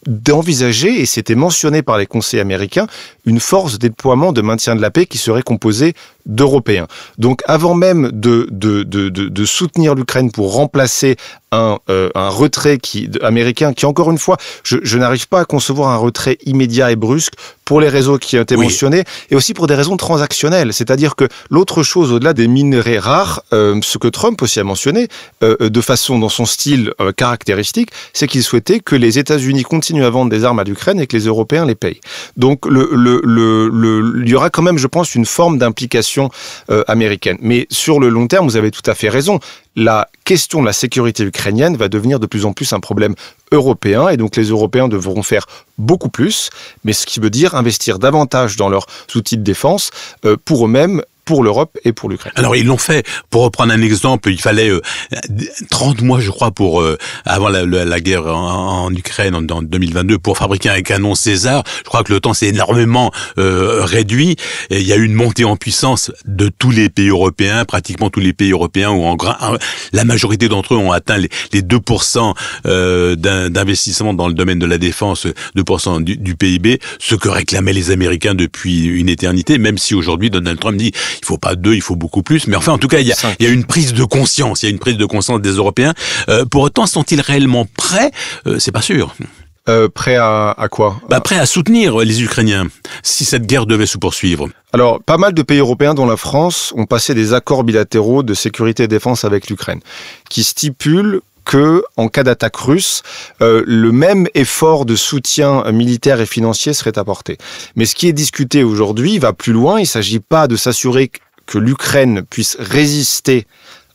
d'envisager, et c'était mentionné par les conseillers américains, une force de déploiement de maintien de la paix qui serait composée d'Européens. Donc avant même de soutenir l'Ukraine pour remplacer un retrait américain qui, encore une fois, je n'arrive pas à concevoir un retrait immédiat et brusque pour les raisons qui ont été mentionnées, et aussi pour des raisons transactionnelles. C'est-à-dire que l'autre chose, au-delà des minerais rares, ce que Trump aussi a mentionné, de façon dans son style caractéristique, c'est qu'il souhaitait que les États-Unis continuent à vendre des armes à l'Ukraine et que les Européens les payent. Donc il y aura quand même, je pense, une forme d'implication américaine. Mais sur le long terme, vous avez tout à fait raison. La question de la sécurité ukrainienne va devenir de plus en plus un problème européen, et donc les Européens devront faire beaucoup plus, mais ce qui veut dire investir davantage dans leurs outils de défense pour eux-mêmes, pour l'Europe et pour l'Ukraine. Alors ils l'ont fait. Pour reprendre un exemple, il fallait 30 mois, je crois, pour avant la guerre en Ukraine en 2022 pour fabriquer un canon César. Je crois que le temps s'est énormément réduit. Et il y a eu une montée en puissance de tous les pays européens, pratiquement tous les pays européens où la majorité d'entre eux ont atteint les 2% d'investissement dans le domaine de la défense, 2% du PIB, ce que réclamaient les Américains depuis une éternité, même si aujourd'hui Donald Trump dit il faut pas 2, il faut beaucoup plus. Mais enfin, en tout cas, il y a une prise de conscience. Il y a une prise de conscience des Européens. Pour autant, sont-ils réellement prêts ? C'est pas sûr. Prêts à quoi ? Prêts à soutenir les Ukrainiens si cette guerre devait se poursuivre. Alors, pas mal de pays européens, dont la France, ont passé des accords bilatéraux de sécurité et défense avec l'Ukraine, qui stipulent que, en cas d'attaque russe, le même effort de soutien militaire et financier serait apporté. Mais ce qui est discuté aujourd'hui va plus loin. Il ne s'agit pas de s'assurer que l'Ukraine puisse résister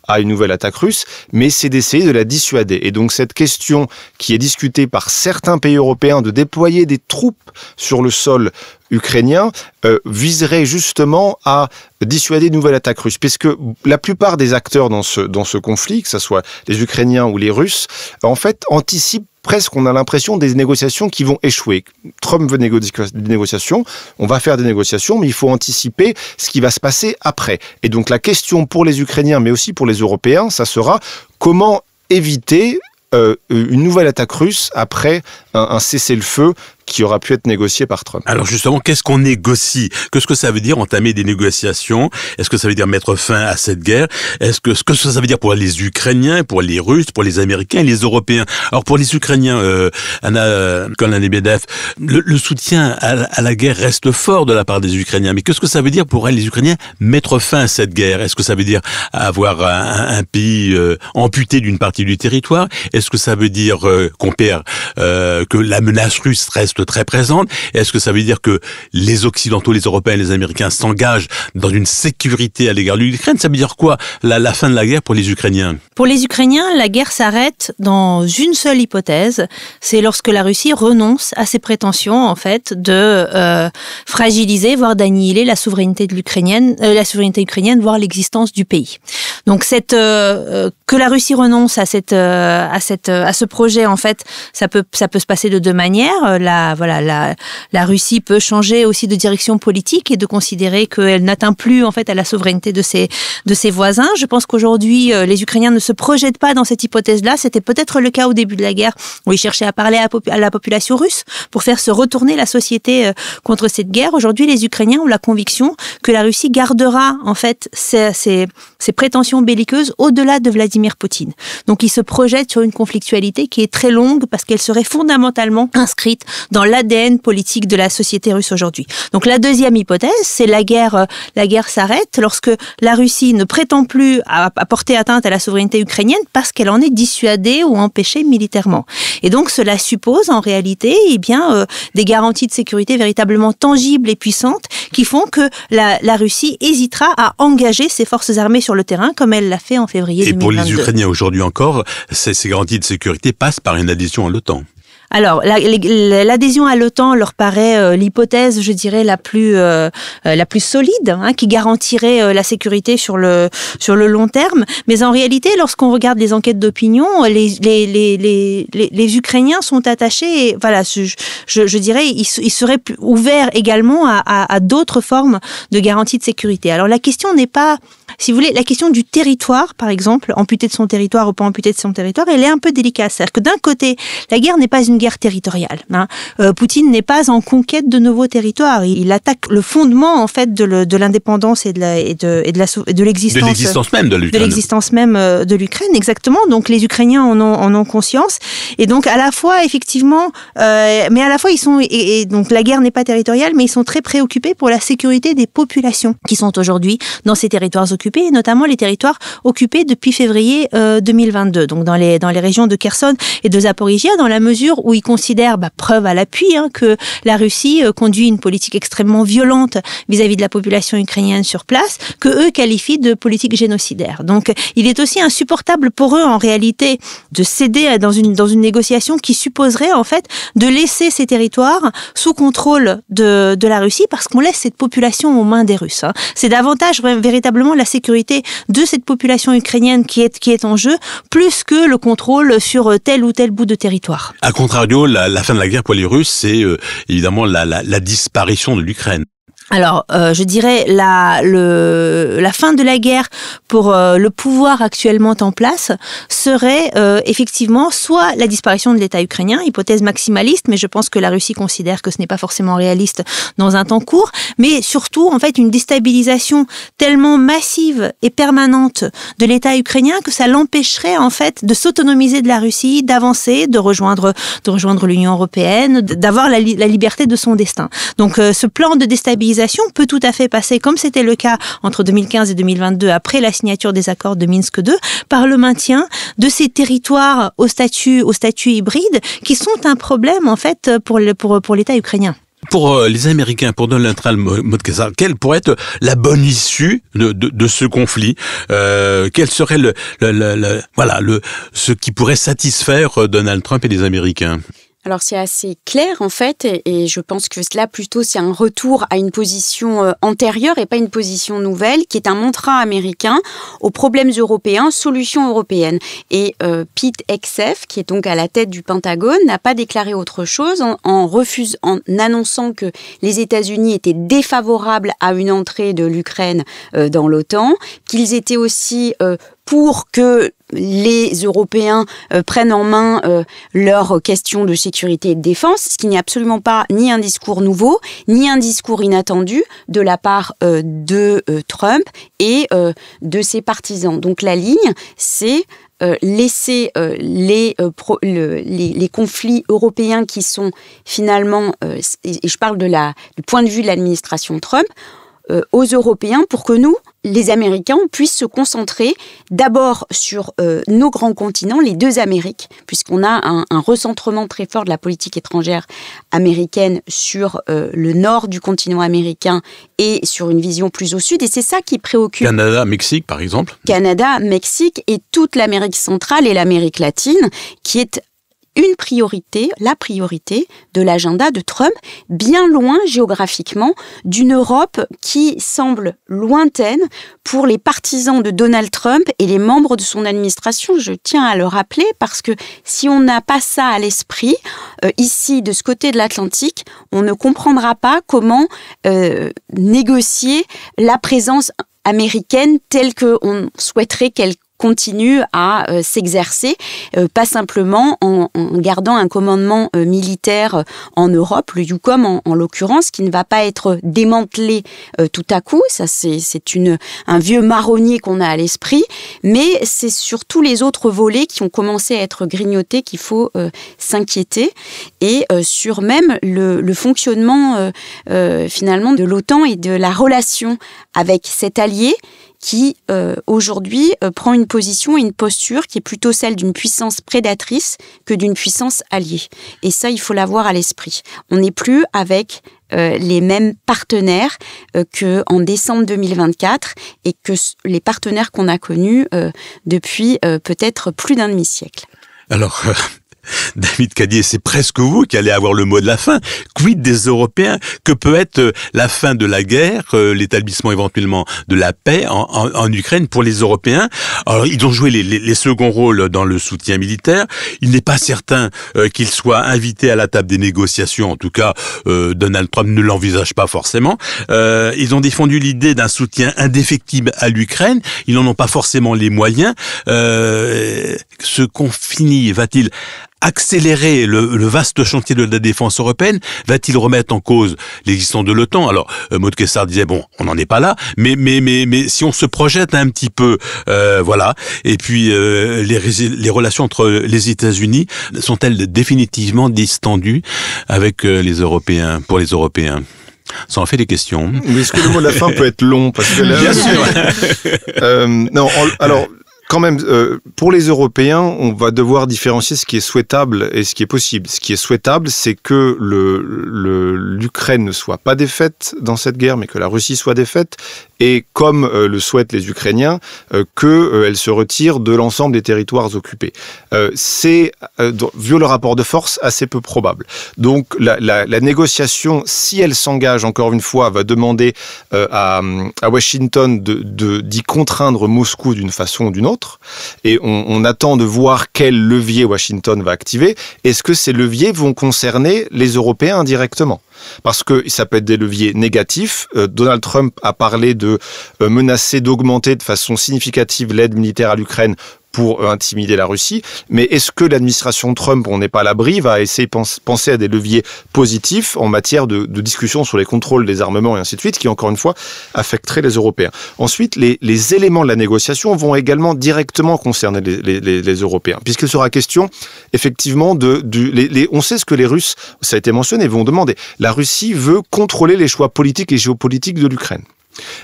à une nouvelle attaque russe, mais c'est d'essayer de la dissuader. Et donc cette question qui est discutée par certains pays européens de déployer des troupes sur le sol ukrainien viserait justement à dissuader une nouvelle attaque russe. Puisque la plupart des acteurs dans ce conflit, que ce soit les Ukrainiens ou les Russes, en fait anticipent presque, on a l'impression, des négociations qui vont échouer. Trump veut des négociations, on va faire des négociations, mais il faut anticiper ce qui va se passer après. Et donc la question pour les Ukrainiens, mais aussi pour les Européens, ça sera comment éviter une nouvelle attaque russe après un cessez-le-feu qui aura pu être négocié par Trump. Alors justement, qu'est-ce qu'on négocie ? Qu'est-ce que ça veut dire entamer des négociations ? Est-ce que ça veut dire mettre fin à cette guerre ? Ce que ça veut dire pour les Ukrainiens, pour les Russes, pour les Américains et les Européens ? Alors pour les Ukrainiens, Anna Kolan-Lebedev, le soutien à la guerre reste fort de la part des Ukrainiens. Mais qu'est-ce que ça veut dire pour les Ukrainiens mettre fin à cette guerre ? Est-ce que ça veut dire avoir un pays amputé d'une partie du territoire ? Est-ce que ça veut dire qu'on perd, que la menace russe reste très présente? Est-ce que ça veut dire que les Occidentaux, les Européens et les Américains s'engagent dans une sécurité à l'égard de l'Ukraine? Ça veut dire quoi, la fin de la guerre pour les Ukrainiens? Pour les Ukrainiens, la guerre s'arrête dans une seule hypothèse, c'est lorsque la Russie renonce à ses prétentions, en fait, de fragiliser, voire d'annihiler la souveraineté ukrainienne, voire l'existence du pays. Donc que la Russie renonce à ce projet, en fait, ça peut se passer de deux manières. La Russie peut changer aussi de direction politique et de considérer qu'elle n'atteint plus, en fait, à la souveraineté de ses voisins. Je pense qu'aujourd'hui, les Ukrainiens ne se projettent pas dans cette hypothèse-là. C'était peut-être le cas au début de la guerre, où ils cherchaient à parler à la population russe pour faire se retourner la société contre cette guerre. Aujourd'hui, les Ukrainiens ont la conviction que la Russie gardera, en fait, ses prétentions belliqueuses au-delà de Vladimir Poutine. Donc, ils se projettent sur une conflictualité qui est très longue parce qu'elle serait fondamentalement inscrite dans l'ADN politique de la société russe aujourd'hui. Donc, la deuxième hypothèse, c'est la guerre s'arrête lorsque la Russie ne prétend plus à porter atteinte à la souveraineté ukrainienne parce qu'elle en est dissuadée ou empêchée militairement. Et donc, cela suppose en réalité, des garanties de sécurité véritablement tangibles et puissantes qui font que la Russie hésitera à engager ses forces armées sur le terrain comme elle l'a fait en février 2022. Et pour les Ukrainiens aujourd'hui encore, ces garanties de sécurité passent par une adhésion à l'OTAN. Alors, l'adhésion à l'OTAN leur paraît l'hypothèse, je dirais, la plus solide, qui garantirait la sécurité sur le long terme. Mais en réalité, lorsqu'on regarde les enquêtes d'opinion, les Ukrainiens sont attachés. Et voilà, je dirais, ils seraient ouverts également à d'autres formes de garantie de sécurité. Alors, la question n'est pas, si vous voulez, la question du territoire, par exemple, amputé de son territoire ou pas amputé de son territoire, elle est un peu délicate. C'est-à-dire que d'un côté, la guerre n'est pas une guerre territoriale. Poutine n'est pas en conquête de nouveaux territoires. Il attaque le fondement, en fait, de l'indépendance et de l'existence même de l'Ukraine. De l'existence même de l'Ukraine, exactement. Donc les Ukrainiens en ont conscience. Et donc à la fois, effectivement, mais à la fois ils sont et donc la guerre n'est pas territoriale, mais ils sont très préoccupés pour la sécurité des populations qui sont aujourd'hui dans ces territoires occupés, et notamment les territoires occupés depuis février 2022. Donc dans les régions de Kherson et de Zaporijia, dans la mesure où où ils considèrent, preuve à l'appui, que la Russie conduit une politique extrêmement violente vis-à-vis de la population ukrainienne sur place, que eux qualifient de politique génocidaire. Donc, il est aussi insupportable pour eux, en réalité, de céder dans une négociation qui supposerait, en fait, de laisser ces territoires sous contrôle de la Russie, parce qu'on laisse cette population aux mains des Russes. C'est davantage véritablement la sécurité de cette population ukrainienne qui est en jeu, plus que le contrôle sur tel ou tel bout de territoire. A contrario, la fin de la guerre pour les Russes, c'est évidemment la disparition de l'Ukraine. Alors, je dirais la fin de la guerre pour le pouvoir actuellement en place serait effectivement soit la disparition de l'État ukrainien, hypothèse maximaliste, mais je pense que la Russie considère que ce n'est pas forcément réaliste dans un temps court, mais surtout en fait une déstabilisation tellement massive et permanente de l'État ukrainien que ça l'empêcherait en fait de s'autonomiser de la Russie, d'avancer, de rejoindre l'Union européenne, d'avoir la liberté de son destin. Donc ce plan de déstabilisation peut tout à fait passer, comme c'était le cas entre 2015 et 2022, après la signature des accords de Minsk II, par le maintien de ces territoires au statut hybride, qui sont un problème en fait pour l'État ukrainien. Pour les Américains, pour Donald Trump, Moltke-Sar, quelle pourrait être la bonne issue de ce conflit? Quel serait ce qui pourrait satisfaire Donald Trump et les Américains? Alors c'est assez clair en fait, et je pense que cela plutôt c'est un retour à une position antérieure et pas une position nouvelle, qui est un mantra américain aux problèmes européens, solutions européennes. Et Pete Hegseth, qui est donc à la tête du Pentagone, n'a pas déclaré autre chose en annonçant que les États-Unis étaient défavorables à une entrée de l'Ukraine dans l'OTAN, qu'ils étaient aussi pour que les Européens prennent en main leurs questions de sécurité et de défense, ce qui n'est absolument pas ni un discours nouveau, ni un discours inattendu de la part de Trump et de ses partisans. Donc la ligne, c'est laisser les conflits européens qui sont finalement, et je parle du point de vue de l'administration Trump, aux Européens pour que nous, les Américains, puissent se concentrer d'abord sur nos grands continents, les deux Amériques, puisqu'on a un recentrement très fort de la politique étrangère américaine sur le nord du continent américain et sur une vision plus au sud. Et c'est ça qui préoccupe. Canada, Mexique, par exemple. Canada, Mexique et toute l'Amérique centrale et l'Amérique latine, qui est une priorité, la priorité de l'agenda de Trump, bien loin géographiquement d'une Europe qui semble lointaine pour les partisans de Donald Trump et les membres de son administration. Je tiens à le rappeler parce que si on n'a pas ça à l'esprit, ici, de ce côté de l'Atlantique, on ne comprendra pas comment négocier la présence américaine telle qu'on souhaiterait qu'elle continue à s'exercer, pas simplement en gardant un commandement militaire en Europe, le EUCOM en l'occurrence, qui ne va pas être démantelé tout à coup. Ça, c'est un vieux marronnier qu'on a à l'esprit, mais c'est sur tous les autres volets qui ont commencé à être grignotés qu'il faut s'inquiéter, et sur même le fonctionnement finalement de l'OTAN et de la relation avec cet allié qui, aujourd'hui, prend une position et une posture qui est plutôt celle d'une puissance prédatrice que d'une puissance alliée. Et ça, il faut l'avoir à l'esprit. On n'est plus avec les mêmes partenaires qu'en décembre 2024 et que les partenaires qu'on a connus depuis peut-être plus d'un demi-siècle. Alors... David Cadier, c'est presque vous qui allez avoir le mot de la fin. Quid des Européens? Que peut être la fin de la guerre, l'établissement éventuellement de la paix en Ukraine pour les Européens? Alors, ils ont joué les seconds rôles dans le soutien militaire. Il n'est pas certain qu'ils soient invités à la table des négociations. En tout cas, Donald Trump ne l'envisage pas forcément. Ils ont défendu l'idée d'un soutien indéfectible à l'Ukraine. Ils n'en ont pas forcément les moyens. Ce conflit va-t-il accélérer le vaste chantier de la défense européenne? Va-t-il remettre en cause l'existence de l'OTAN? Alors, Moltke-Sar disait, bon, on n'en est pas là, mais si on se projette un petit peu, voilà. Et puis, les relations entre les États-Unis sont-elles définitivement distendues avec les Européens, pour les Européens? Ça en fait des questions. Mais est-ce que le mot de la fin peut être long? Parce que là, bien sûr. non, alors... quand même, pour les Européens, on va devoir différencier ce qui est souhaitable et ce qui est possible. Ce qui est souhaitable, c'est que l'Ukraine ne soit pas défaite dans cette guerre, mais que la Russie soit défaite, et comme le souhaitent les Ukrainiens, qu'elle se retire de l'ensemble des territoires occupés. C'est, vu le rapport de force, assez peu probable. Donc la négociation, si elle s'engage, encore une fois, va demander à Washington d'y contraindre Moscou d'une façon ou d'une autre, et on attend de voir quel levier Washington va activer. Est-ce que ces leviers vont concerner les Européens indirectement ? Parce que ça peut être des leviers négatifs. Donald Trump a parlé de menacer d'augmenter de façon significative l'aide militaire à l'Ukraine pour intimider la Russie. Mais est-ce que l'administration Trump, on n'est pas à l'abri, va essayer de penser à des leviers positifs en matière de discussion sur les contrôles des armements et ainsi de suite, qui, encore une fois, affecteraient les Européens. Ensuite, les éléments de la négociation vont également directement concerner les Européens, puisqu'il sera question, effectivement, on sait ce que les Russes, ça a été mentionné, vont demander. La Russie veut contrôler les choix politiques et géopolitiques de l'Ukraine.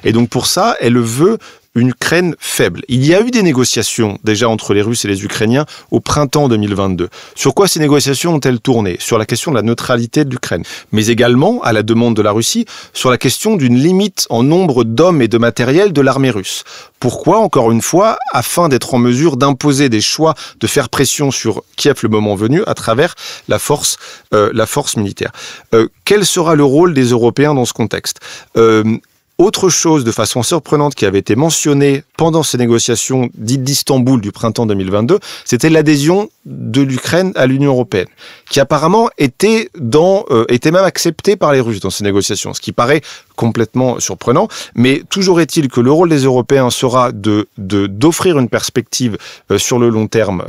Et donc, pour ça, elle veut une Ukraine faible. Il y a eu des négociations déjà entre les Russes et les Ukrainiens au printemps 2022. Sur quoi ces négociations ont-elles tourné ? Sur la question de la neutralité de l'Ukraine, mais également, à la demande de la Russie, sur la question d'une limite en nombre d'hommes et de matériel de l'armée russe. Pourquoi ? Encore une fois, afin d'être en mesure d'imposer des choix, de faire pression sur Kiev le moment venu à travers la force militaire. Quel sera le rôle des Européens dans ce contexte ? Autre chose de façon surprenante qui avait été mentionnée pendant ces négociations dites d'Istanbul du printemps 2022, c'était l'adhésion de l'Ukraine à l'Union européenne, qui apparemment était même acceptée par les Russes dans ces négociations, ce qui paraît complètement surprenant. Mais toujours est-il que le rôle des Européens sera d'offrir une perspective sur le long terme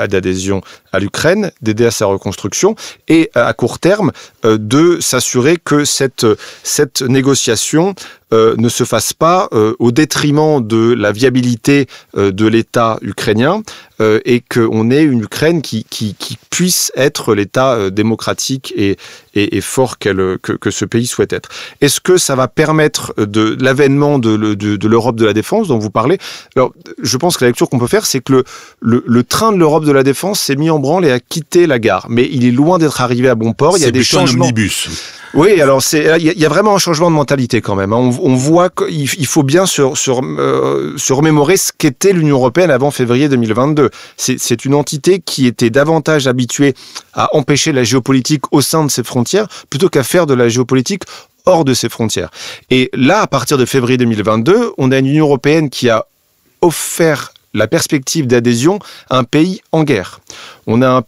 d'adhésion à l'Ukraine, d'aider à sa reconstruction, et à court terme de s'assurer que cette négociation ne se fasse pas au détriment de la viabilité de l'État ukrainien et qu'on ait une Ukraine qui puisse être l'État démocratique et fort que ce pays souhaite être. Est-ce que ça va permettre de l'avènement de l'Europe de la défense dont vous parlez ? Alors, je pense que la lecture qu'on peut faire, c'est que le train de l'Europe de la défense s'est mis en branle et a quitté la gare. Mais il est loin d'être arrivé à bon port. Il y a des changements. C'est plutôt un omnibus. Oui, alors il y a vraiment un changement de mentalité quand même. On voit qu'il faut bien se remémorer ce qu'était l'Union européenne avant février 2022. C'est une entité qui était davantage habituée à empêcher la géopolitique au sein de ses frontières plutôt qu'à faire de la géopolitique hors de ses frontières. Et là, à partir de février 2022, on a une Union européenne qui a offert la perspective d'adhésion à un pays en guerre. On a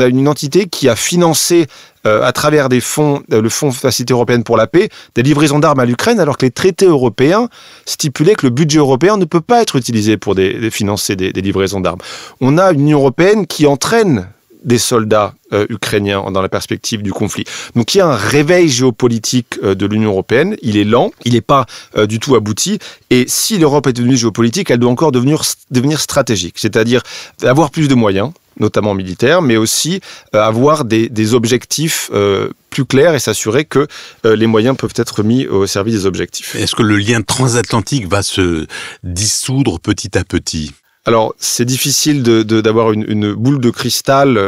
une entité qui a financé à travers des fonds, le Fonds Facilité Européenne pour la Paix, des livraisons d'armes à l'Ukraine, alors que les traités européens stipulaient que le budget européen ne peut pas être utilisé pour financer des livraisons d'armes. On a une Union européenne qui entraîne des soldats ukrainiens dans la perspective du conflit. Donc il y a un réveil géopolitique de l'Union européenne, il est lent, il n'est pas du tout abouti, et si l'Europe est devenue géopolitique, elle doit encore devenir stratégique, c'est-à-dire avoir plus de moyens, notamment militaires, mais aussi avoir des objectifs plus clairs et s'assurer que les moyens peuvent être mis au service des objectifs. Est-ce que le lien transatlantique va se dissoudre petit à petit ? Alors, c'est difficile d'avoir une boule de cristal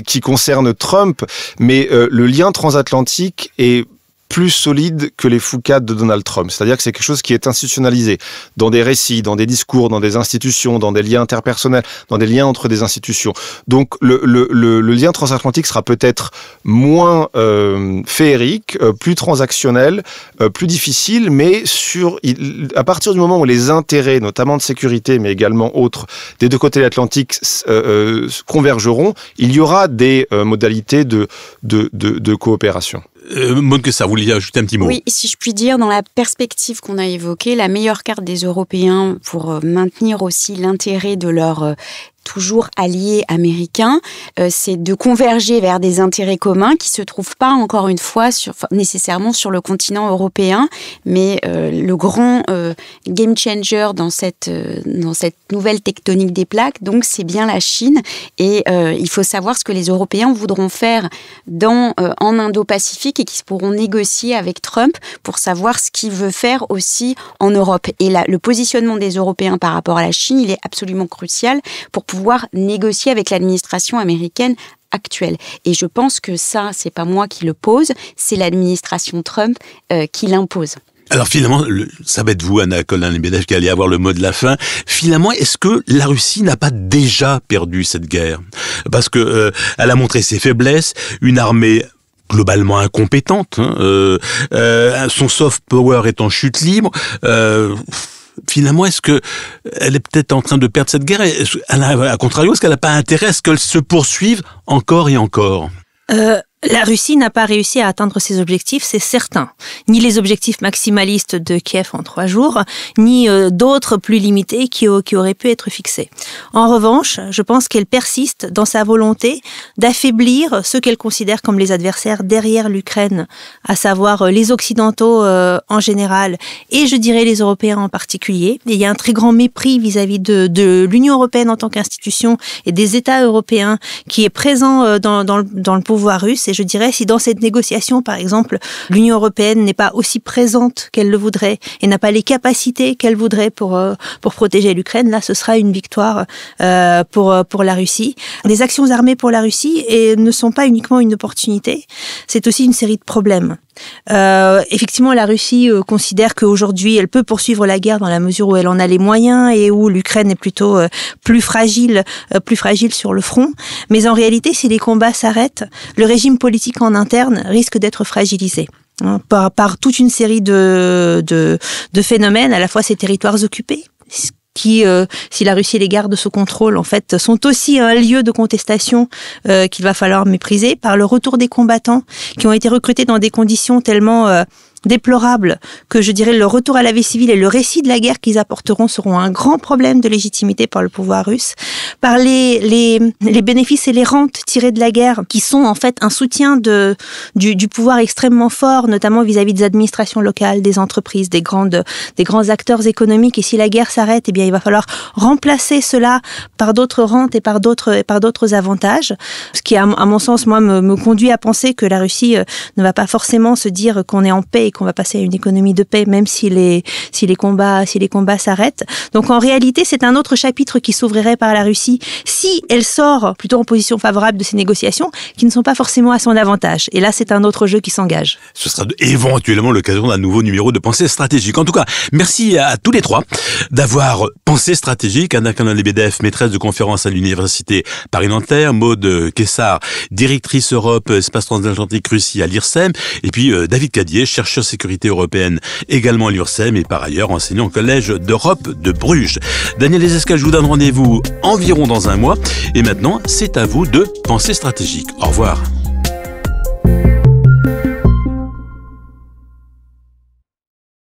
qui concerne Trump, mais le lien transatlantique est plus solide que les foucades de Donald Trump. C'est-à-dire que c'est quelque chose qui est institutionnalisé dans des récits, dans des discours, dans des institutions, dans des liens interpersonnels, dans des liens entre des institutions. Donc le lien transatlantique sera peut-être moins féerique, plus transactionnel, plus difficile, mais à partir du moment où les intérêts, notamment de sécurité, mais également autres, des deux côtés de l'Atlantique convergeront, il y aura des modalités de coopération. Monkessa, vous vouliez ajouter un petit mot ? Oui, si je puis dire, dans la perspective qu'on a évoquée, la meilleure carte des Européens pour maintenir aussi l'intérêt de leur toujours allié américain, c'est de converger vers des intérêts communs qui se trouvent pas, encore une fois, nécessairement sur le continent européen, mais le grand game changer dans cette nouvelle tectonique des plaques, donc c'est bien la Chine. Et il faut savoir ce que les Européens voudront faire en Indo-Pacifique et qu'ils pourront négocier avec Trump pour savoir ce qu'il veut faire aussi en Europe. Et là, le positionnement des Européens par rapport à la Chine, il est absolument crucial pour pouvoir négocier avec l'administration américaine actuelle. Et je pense que ça, c'est pas moi qui le pose, c'est l'administration Trump qui l'impose. Alors finalement, ça va être vous, Anna Colin-Lebedev, qui allez avoir le mot de la fin. Finalement, est-ce que la Russie n'a pas déjà perdu cette guerre ? Parce que elle a montré ses faiblesses, une armée globalement incompétente, son soft power est en chute libre. Finalement, est-ce que elle est peut-être en train de perdre cette guerre ? À contrario, est-ce qu'elle n'a pas intérêt à ce qu'elle se poursuive encore et encore ? La Russie n'a pas réussi à atteindre ses objectifs, c'est certain. Ni les objectifs maximalistes de Kiev en 3 jours, ni d'autres plus limités qui auraient pu être fixés. En revanche, je pense qu'elle persiste dans sa volonté d'affaiblir ceux qu'elle considère comme les adversaires derrière l'Ukraine, à savoir les Occidentaux en général et je dirais les Européens en particulier. Et il y a un très grand mépris vis-à-vis de l'Union européenne en tant qu'institution et des États européens qui est présent dans le pouvoir russe. Et je dirais, si dans cette négociation, par exemple, l'Union européenne n'est pas aussi présente qu'elle le voudrait et n'a pas les capacités qu'elle voudrait pour protéger l'Ukraine, là, ce sera une victoire pour la Russie. Les actions armées pour la Russie ne sont pas uniquement une opportunité, c'est aussi une série de problèmes. Effectivement, la Russie considère qu'aujourd'hui, elle peut poursuivre la guerre dans la mesure où elle en a les moyens et où l'Ukraine est plutôt plus fragile sur le front. Mais en réalité, si les combats s'arrêtent, le régime politique en interne risque d'être fragilisé par toute une série de phénomènes, à la fois ces territoires occupés, qui, si la Russie les garde sous contrôle, en fait, sont aussi un lieu de contestation qu'il va falloir mépriser, par le retour des combattants qui ont été recrutés dans des conditions tellement déplorables que je dirais le retour à la vie civile et le récit de la guerre qu'ils apporteront seront un grand problème de légitimité par le pouvoir russe, par les bénéfices et les rentes tirées de la guerre qui sont en fait un soutien du pouvoir extrêmement fort, notamment vis-à-vis des administrations locales, des entreprises, des grands acteurs économiques. Et si la guerre s'arrête, eh bien il va falloir remplacer cela par d'autres rentes et par d'autres avantages, ce qui à mon sens moi me conduit à penser que la Russie ne va pas forcément se dire qu'on est en paix et qu'on va passer à une économie de paix, même si les combats s'arrêtent. Donc en réalité, c'est un autre chapitre qui s'ouvrirait par la Russie si elle sort plutôt en position favorable de ces négociations, qui ne sont pas forcément à son avantage. Et là, c'est un autre jeu qui s'engage. Ce sera éventuellement l'occasion d'un nouveau numéro de Pensée stratégique. En tout cas, merci à tous les trois d'avoir pensé stratégique. Anna Colin-Lebedev, maîtresse de conférence à l'université Paris-Nanterre, Maude Kessar, directrice Europe, espace transatlantique Russie à l'IRSEM, et puis David Cadier, chercheur sécurité européenne également à l'IRSEM et par ailleurs enseignant au Collège d'Europe de Bruges. Daniel Desescales, je vous donne rendez-vous environ dans un mois et maintenant c'est à vous de penser stratégique. Au revoir.